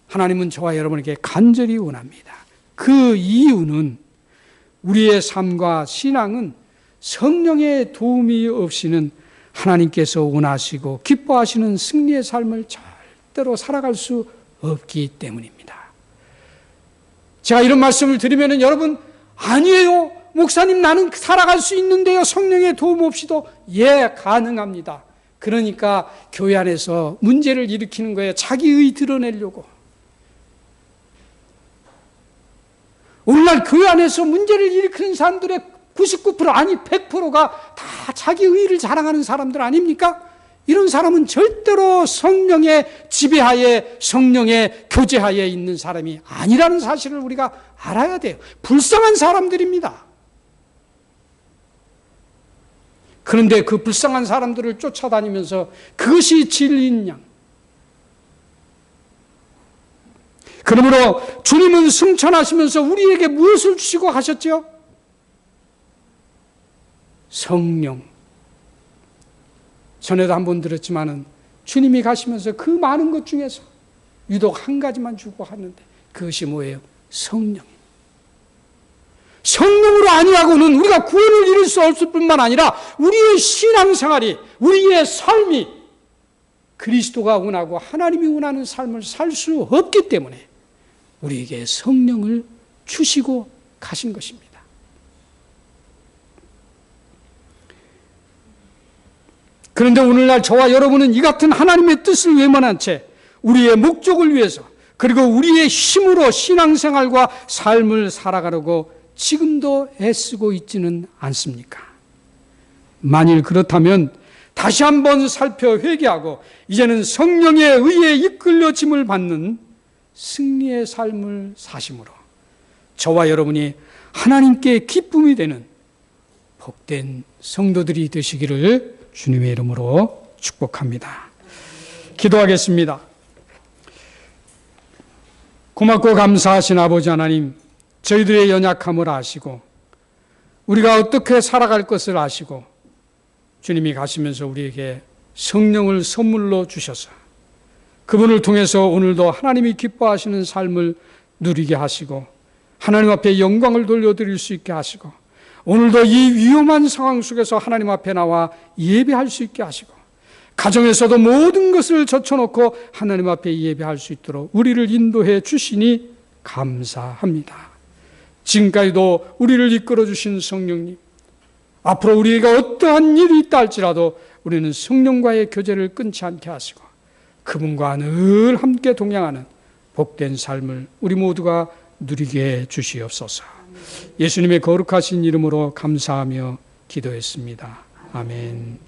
하나님은 저와 여러분에게 간절히 원합니다. 그 이유는 우리의 삶과 신앙은 성령의 도움이 없이는 하나님께서 원하시고 기뻐하시는 승리의 삶을 절대로 살아갈 수 없기 때문입니다. 제가 이런 말씀을 드리면 여러분, 아니에요, 목사님, 나는 살아갈 수 있는데요, 성령의 도움 없이도. 예, 가능합니다. 그러니까 교회 안에서 문제를 일으키는 거예요. 자기의 드러내려고. 오늘날 교회 안에서 문제를 일으키는 사람들의 99% 아니 100%가 다 자기 의의를 자랑하는 사람들 아닙니까? 이런 사람은 절대로 성령의 지배하에, 성령의 교제하에 있는 사람이 아니라는 사실을 우리가 알아야 돼요. 불쌍한 사람들입니다. 그런데 그 불쌍한 사람들을 쫓아다니면서 그것이 진리인 양. 그러므로 주님은 승천하시면서 우리에게 무엇을 주시고 가셨죠? 성령. 전에도 한번 들었지만은 주님이 가시면서 그 많은 것 중에서 유독 한 가지만 주고 하는데 그것이 뭐예요? 성령. 성령으로 아니하고는 우리가 구원을 이룰 수 없을 뿐만 아니라 우리의 신앙생활이, 우리의 삶이 그리스도가 원하고 하나님이 원하는 삶을 살 수 없기 때문에 우리에게 성령을 주시고 가신 것입니다. 그런데 오늘날 저와 여러분은 이 같은 하나님의 뜻을 외면한 채 우리의 목적을 위해서 그리고 우리의 힘으로 신앙생활과 삶을 살아가려고 지금도 애쓰고 있지는 않습니까? 만일 그렇다면 다시 한번 살펴 회개하고 이제는 성령의 의에 이끌려짐을 받는 승리의 삶을 사심으로 저와 여러분이 하나님께 기쁨이 되는 복된 성도들이 되시기를 주님의 이름으로 축복합니다. 기도하겠습니다. 고맙고 감사하신 아버지 하나님, 저희들의 연약함을 아시고 우리가 어떻게 살아갈 것을 아시고 주님이 가시면서 우리에게 성령을 선물로 주셔서 그분을 통해서 오늘도 하나님이 기뻐하시는 삶을 누리게 하시고 하나님 앞에 영광을 돌려드릴 수 있게 하시고 오늘도 이 위험한 상황 속에서 하나님 앞에 나와 예배할 수 있게 하시고 가정에서도 모든 것을 젖혀놓고 하나님 앞에 예배할 수 있도록 우리를 인도해 주시니 감사합니다. 지금까지도 우리를 이끌어 주신 성령님, 앞으로 우리가 어떠한 일이 있다 할지라도 우리는 성령과의 교제를 끊지 않게 하시고 그분과 늘 함께 동행하는 복된 삶을 우리 모두가 누리게 해 주시옵소서. 예수님의 거룩하신 이름으로 감사하며 기도했습니다. 아멘.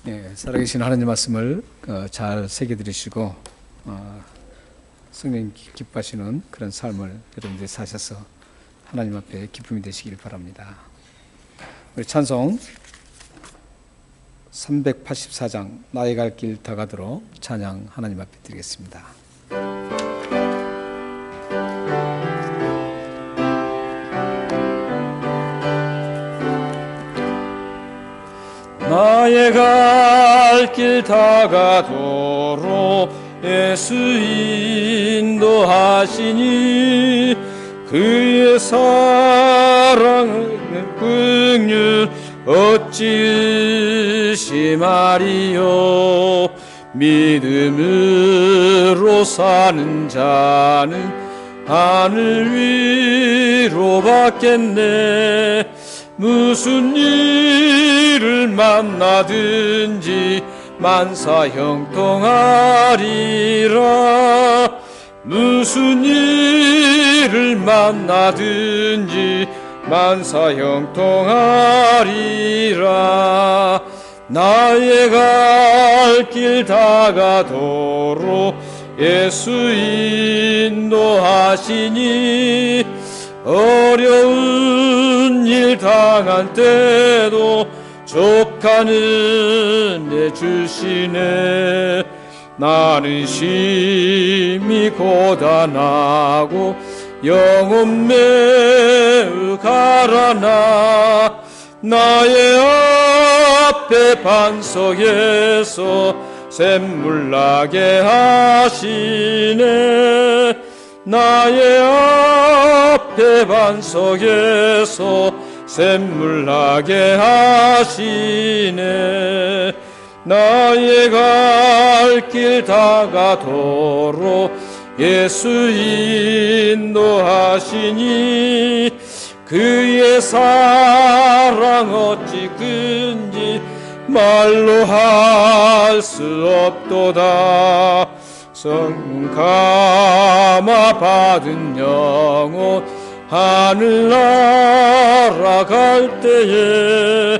네, 살아계신 하나님 말씀을 잘 새겨들으시고 성령 기뻐하시는 그런 삶을 여러분들이 사셔서 하나님 앞에 기쁨이 되시길 바랍니다. 우리 찬송 384장 나의 갈 길 다가도록 찬양 하나님 앞에 드리겠습니다. 나의 갈 길 다가도록 예수 인도하시니 그의 사랑을 긍휼 어찌 의심하리요. 믿음으로 사는 자는 하늘 위로 받겠네. 무슨 일을 만나든지 만사 형통하리라. 무슨 일을 만나든지 만사 형통하리라. 나의 갈 길 다가도록 예수 인도하시니 어려운 일 당한 때도 족하는 내 주시네. 나는 심히 고단하고 영혼 매우 가라나 나의 앞에 반석에서 샘물 나게 하시네. 나의 앞에 반석에서 샘물 나게 하시네. 나의 갈 길 다가도록 예수 인도하시니 그의 사랑 어찌 큰지 말로 할 수 없도다. 성령 감화 받은 영혼 하늘 날아갈 때에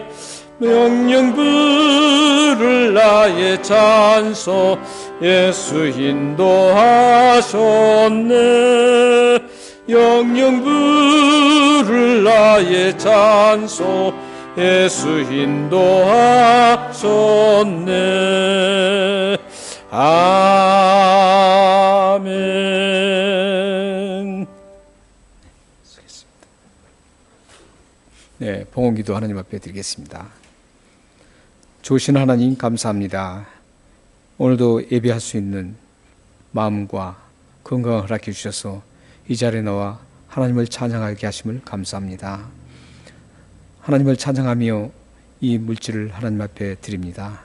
명령 부를 나의 찬송 예수 인도하셨네. 영영 부를 나의 찬송 예수 인도하셨네. 아멘. 봉헌기도 하나님 앞에 드리겠습니다. 좋으신 하나님 감사합니다. 오늘도 예배할 수 있는 마음과 건강을 허락해 주셔서 이 자리에 나와 하나님을 찬양하게 하심을 감사합니다. 하나님을 찬양하며 이 물질을 하나님 앞에 드립니다.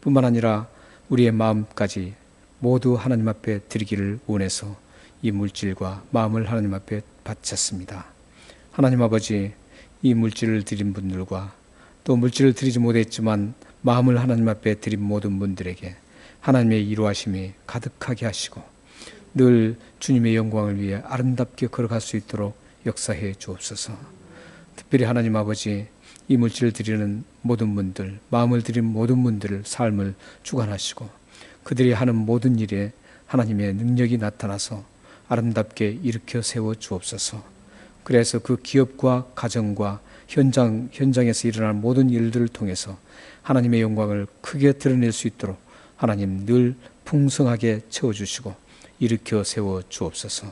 뿐만 아니라 우리의 마음까지 모두 하나님 앞에 드리기를 원해서 이 물질과 마음을 하나님 앞에 바쳤습니다. 하나님 아버지, 이 물질을 드린 분들과 또 물질을 드리지 못했지만 마음을 하나님 앞에 드린 모든 분들에게 하나님의 이루하심이 가득하게 하시고 늘 주님의 영광을 위해 아름답게 걸어갈 수 있도록 역사해 주옵소서. 특별히 하나님 아버지, 이 물질을 드리는 모든 분들, 마음을 드린 모든 분들을 삶을 주관하시고 그들이 하는 모든 일에 하나님의 능력이 나타나서 아름답게 일으켜 세워 주옵소서. 그래서 그 기업과 가정과 현장에서 일어나는 모든 일들을 통해서 하나님의 영광을 크게 드러낼 수 있도록 하나님 늘 풍성하게 채워주시고 일으켜 세워 주옵소서.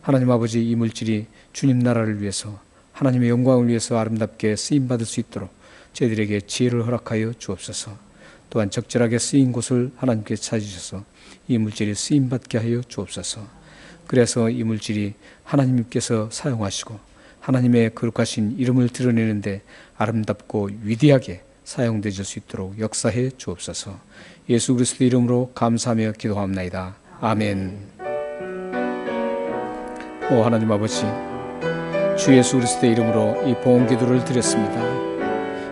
하나님 아버지, 이 물질이 주님 나라를 위해서 하나님의 영광을 위해서 아름답게 쓰임받을 수 있도록 저희들에게 지혜를 허락하여 주옵소서. 또한 적절하게 쓰인 곳을 하나님께 찾으셔서 이 물질이 쓰임받게 하여 주옵소서. 그래서 이 물질이 하나님께서 사용하시고 하나님의 거룩하신 이름을 드러내는데 아름답고 위대하게 사용되실 수 있도록 역사해 주옵소서. 예수 그리스도 이름으로 감사하며 기도합나이다. 아멘. 오 하나님 아버지, 주 예수 그리스도의 이름으로 이 봉헌기도를 드렸습니다.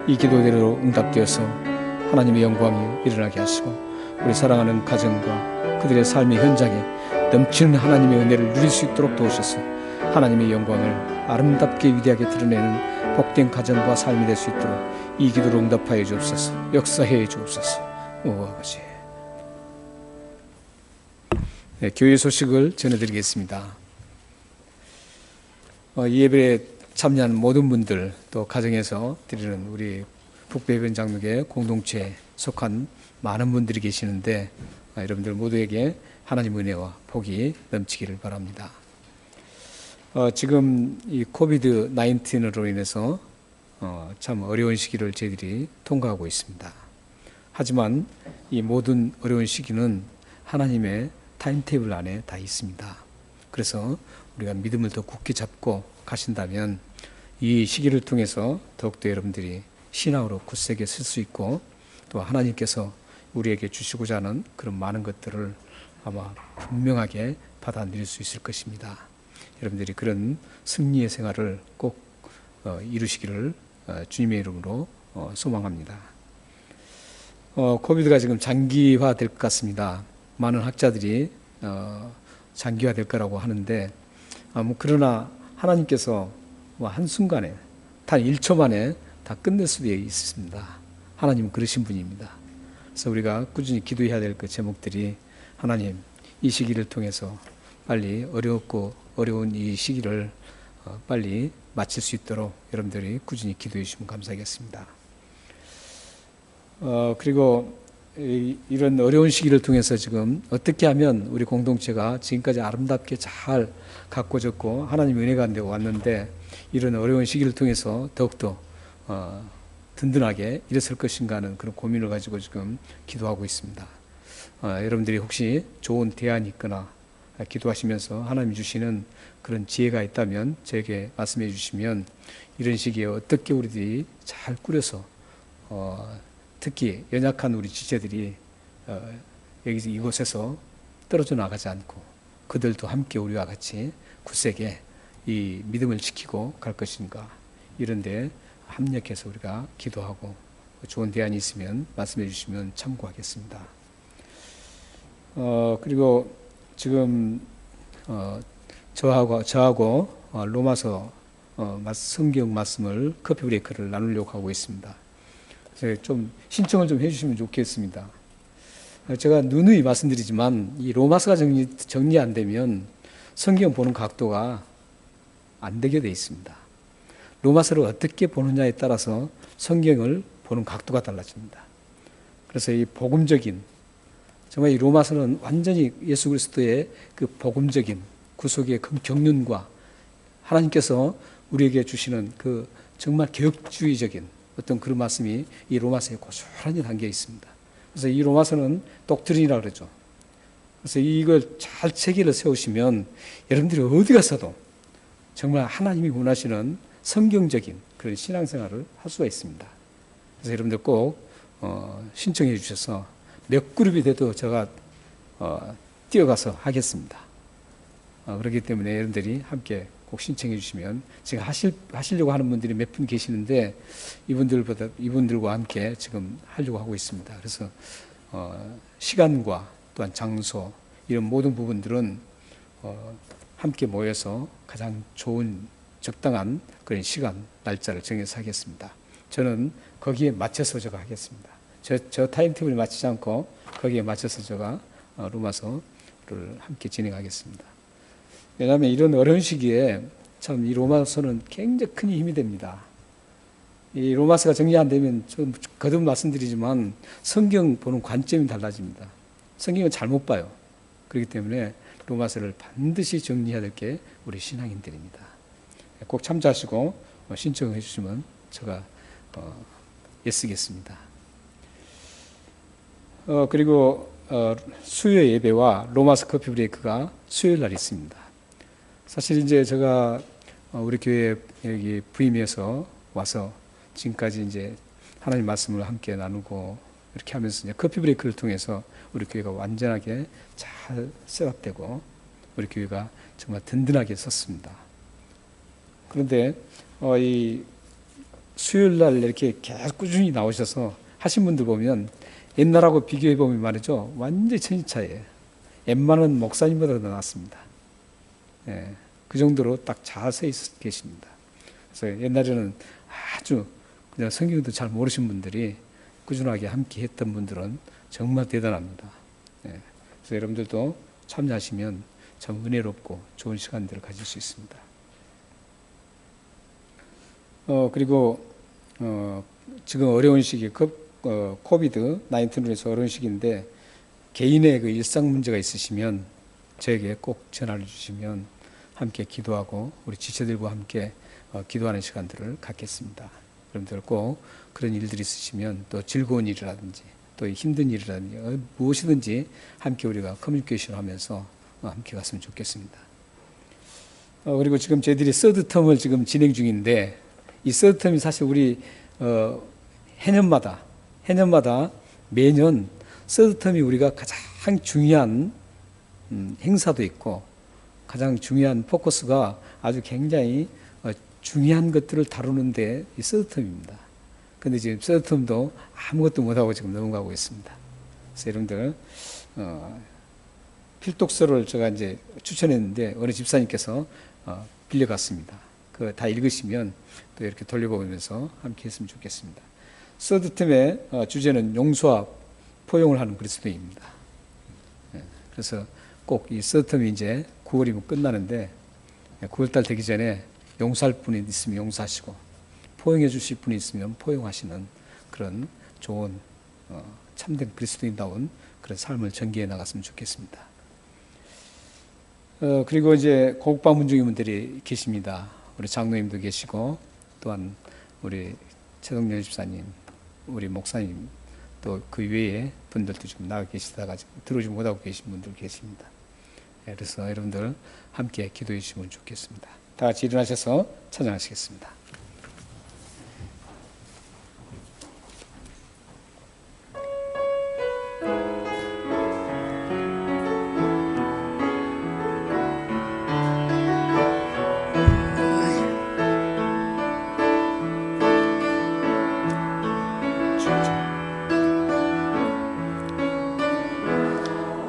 이 기도대로 응답되어서 하나님의 영광이 일어나게 하시고 우리 사랑하는 가정과 그들의 삶의 현장에 넘치는 하나님의 은혜를 누릴 수 있도록 도우셔서 하나님의 영광을 아름답게 위대하게 드러내는 복된 가정과 삶이 될 수 있도록 이 기도를 응답하여 주옵소서. 역사해 주옵소서. 오 아버지. 네, 교회 소식을 전해드리겠습니다. 이 예배에 참여한 모든 분들, 또 가정에서 드리는 우리 북배변 장로교 공동체에 속한 많은 분들이 계시는데 여러분들 모두에게 하나님 은혜와 복이 넘치기를 바랍니다. 지금 이 코비드 19으로 인해서 참 어려운 시기를 저희들이 통과하고 있습니다. 하지만 이 모든 어려운 시기는 하나님의 타임테이블 안에 다 있습니다. 그래서 우리가 믿음을 더 굳게 잡고 가신다면 이 시기를 통해서 더욱더 여러분들이 신앙으로 굳세게 설 수 있고 또 하나님께서 우리에게 주시고자 하는 그런 많은 것들을 아마 분명하게 받아 누릴 수 있을 것입니다. 여러분들이 그런 승리의 생활을 꼭 이루시기를 주님의 이름으로 소망합니다. 코비드가 지금 장기화 될 것 같습니다. 많은 학자들이 장기화 될 거라고 하는데 그러나 하나님께서 한순간에 단 1초 만에 다 끝낼 수도 있습니다. 하나님은 그러신 분입니다. 그래서 우리가 꾸준히 기도해야 될 그 제목들이 하나님, 이 시기를 통해서 빨리 어려운 이 시기를 빨리 마칠 수 있도록 여러분들이 꾸준히 기도해 주시면 감사하겠습니다. 그리고 이런 어려운 시기를 통해서 지금 어떻게 하면 우리 공동체가 지금까지 아름답게 잘 가꿔졌고 하나님의 은혜 가운데 왔는데 이런 어려운 시기를 통해서 더욱더 든든하게 일어설 것인가 하는 그런 고민을 가지고 지금 기도하고 있습니다. 여러분들이 혹시 좋은 대안이 있거나 기도하시면서 하나님이 주시는 그런 지혜가 있다면 저에게 말씀해 주시면 이런 시기에 어떻게 우리들이 잘 꾸려서 특히 연약한 우리 지체들이 여기서 이곳에서 떨어져 나가지 않고 그들도 함께 우리와 같이 굳세게 이 믿음을 지키고 갈 것인가, 이런데 합력해서 우리가 기도하고 좋은 대안이 있으면 말씀해 주시면 참고하겠습니다. 그리고 지금 저하고 로마서 성경 말씀을 커피 브레이크를 나누려고 하고 있습니다. 그래서 좀 신청을 좀 해주시면 좋겠습니다. 제가 누누이 말씀드리지만 이 로마서가 정리 안 되면 성경 보는 각도가 안 되게 돼 있습니다. 로마서를 어떻게 보느냐에 따라서 성경을 보는 각도가 달라집니다. 그래서 이 복음적인, 정말 이 로마서는 완전히 예수 그리스도의 그 복음적인 구속의 경륜과 하나님께서 우리에게 주시는 그 정말 개혁주의적인 어떤 그런 말씀이 이 로마서에 고스란히 담겨 있습니다. 그래서 이 로마서는 독트린이라고 그러죠. 그래서 이걸 잘 체계를 세우시면 여러분들이 어디 가서도 정말 하나님이 원하시는 성경적인 그런 신앙생활을 할 수가 있습니다. 그래서 여러분들 꼭 신청해 주셔서 몇 그룹이 돼도 제가 뛰어가서 하겠습니다. 그렇기 때문에 여러분들이 함께 꼭 신청해 주시면 지금 하시려고 하는 분들이 몇 분 계시는데 이분들과 함께 지금 하려고 하고 있습니다. 그래서 시간과 또한 장소 이런 모든 부분들은 함께 모여서 가장 좋은 적당한 그런 시간 날짜를 정해서 하겠습니다. 저는 거기에 맞춰서 제가 하겠습니다. 저 타임테이블에 맞추지 않고 거기에 맞춰서 제가 로마서를 함께 진행하겠습니다. 왜냐하면 이런 어려운 시기에 참 이 로마서는 굉장히 큰 힘이 됩니다. 이 로마서가 정리 안 되면 좀 거듭 말씀드리지만 성경 보는 관점이 달라집니다. 성경은 잘못 봐요. 그렇기 때문에 로마서를 반드시 정리해야 될 게 우리 신앙인들입니다. 꼭 참조하시고 신청해 주시면 제가 애쓰겠습니다. 그리고 수요 예배와 로마서 커피 브레이크가 수요일 날 있습니다. 사실 이제 제가 우리 교회 여기 부임해서 와서 지금까지 이제 하나님 말씀을 함께 나누고 이렇게 하면서 이제 커피 브레이크를 통해서 우리 교회가 완전하게 잘 셋업되고 우리 교회가 정말 든든하게 섰습니다. 그런데 이 수요일 날 이렇게 계속 꾸준히 나오셔서 하신 분들 보면 옛날하고 비교해 보면 말이죠, 완전히 천지차이에요. 웬만한 목사님보다 더 낫습니다. 예, 그 정도로 딱 잘 서 계십니다. 그래서 옛날에는 아주 그냥 성경도 잘 모르신 분들이 꾸준하게 함께 했던 분들은 정말 대단합니다. 예, 그래서 여러분들도 참여하시면 참 은혜롭고 좋은 시간들을 가질 수 있습니다. 그리고 지금 어려운 시기 코비드 19으로 해서 어려운 시기인데 개인의 그 일상 문제가 있으시면 저에게 꼭 전화를 주시면 함께 기도하고 우리 지체들과 함께 기도하는 시간들을 갖겠습니다. 여러분들 꼭 그런 일들이 있으시면 또 즐거운 일이라든지 또 힘든 일이라든지 무엇이든지 함께 우리가 커뮤니케이션 하면서 함께 갔으면 좋겠습니다. 그리고 지금 저희들이 서드 텀을 지금 진행 중인데 이 서드 텀이 사실 우리 해년마다 매년 서드 텀이 우리가 가장 중요한 행사도 있고 가장 중요한 포커스가 아주 굉장히 중요한 것들을 다루는데 이 서드 텀입니다. 그런데 지금 서드 텀도 아무것도 못하고 지금 넘어가고 있습니다. 그래서 여러분들 필독서를 제가 이제 추천했는데 어느 집사님께서 빌려갔습니다. 그거 다 읽으시면 또 이렇게 돌려보면서 함께 했으면 좋겠습니다. 서드 텀의 주제는 용서와 포용을 하는 그리스도인입니다. 그래서 꼭 이 서드 텀이 이제 9월이면 끝나는데 9월달 되기 전에 용서할 분이 있으면 용서하시고 포용해 주실 분이 있으면 포용하시는 그런 좋은 참된 그리스도인다운 그런 삶을 전개해 나갔으면 좋겠습니다. 그리고 이제 고국 방문 중인 분들이 계십니다. 우리 장로님도 계시고 또한 우리 최동렬 집사님, 우리 목사님 또 그 외에 분들도 지금 나가 계시다가 지금 들어오지 못하고 계신 분들 계십니다. 그래서 여러분들 함께 기도해 주시면 좋겠습니다. 다 같이 일어나셔서 찬양하시겠습니다.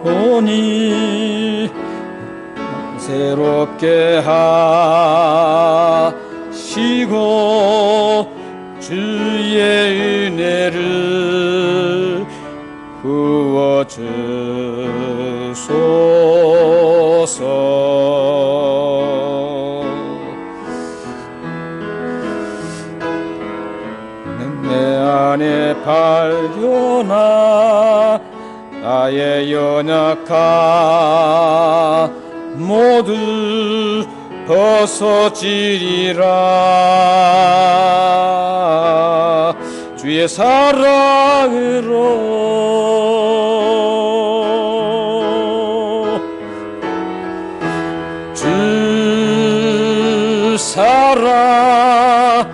오니 새롭게 하시고 주의 은혜를 부어 주소서. 내 안에 발견한 나의 연약함 모두 벗어지리라. 주의 사랑으로 주 사랑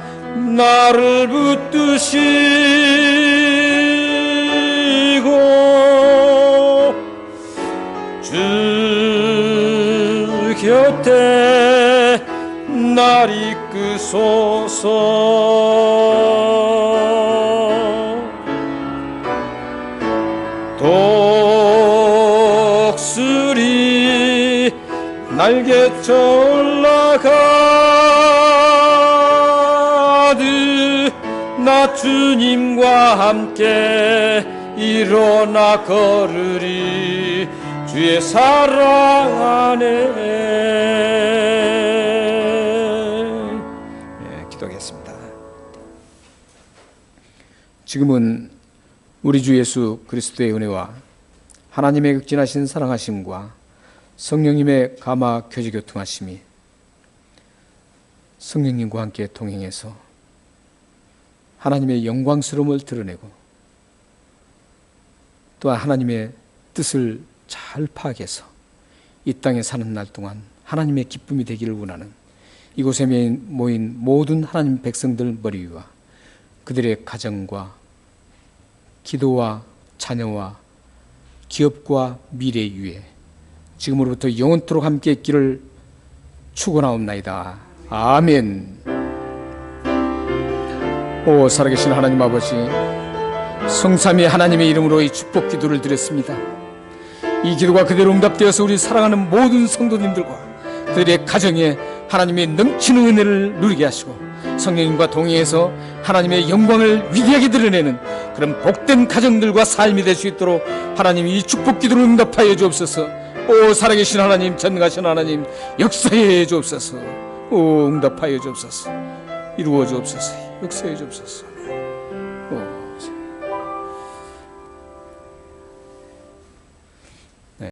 나를 붙드시고 주 곁에 날 이끄소서. 독수리 날개쳐 올라가듯 나 주님과 함께 일어나 걸으리. 주의 사랑 안에. 기도하겠습니다. 지금은 우리 주 예수 그리스도의 은혜와 하나님의 극진하신 사랑하심과 성령님의 감화 교제 교통하심이 성령님과 함께 동행해서 하나님의 영광스러움을 드러내고 또한 하나님의 뜻을 잘 파악해서 이 땅에 사는 날 동안 하나님의 기쁨이 되기를 원하는 이곳에 모인 모든 하나님 백성들 머리 위와 그들의 가정과 기도와 자녀와 기업과 미래 위에 지금으로부터 영원토록 함께 있기를 축원하옵나이다. 아멘. 오 살아계신 하나님 아버지, 성삼위 하나님의 이름으로 이 축복 기도를 드렸습니다. 이 기도가 그대로 응답되어서 우리 사랑하는 모든 성도님들과 그들의 가정에 하나님의 넘치는 은혜를 누리게 하시고 성령님과 동행해서 하나님의 영광을 위대하게 드러내는 그런 복된 가정들과 삶이 될 수 있도록 하나님이 이 축복 기도를 응답하여 주옵소서. 오 살아계신 하나님, 전능하신 하나님, 역사해 주옵소서. 오 응답하여 주옵소서. 이루어 주옵소서. 역사해 주옵소서.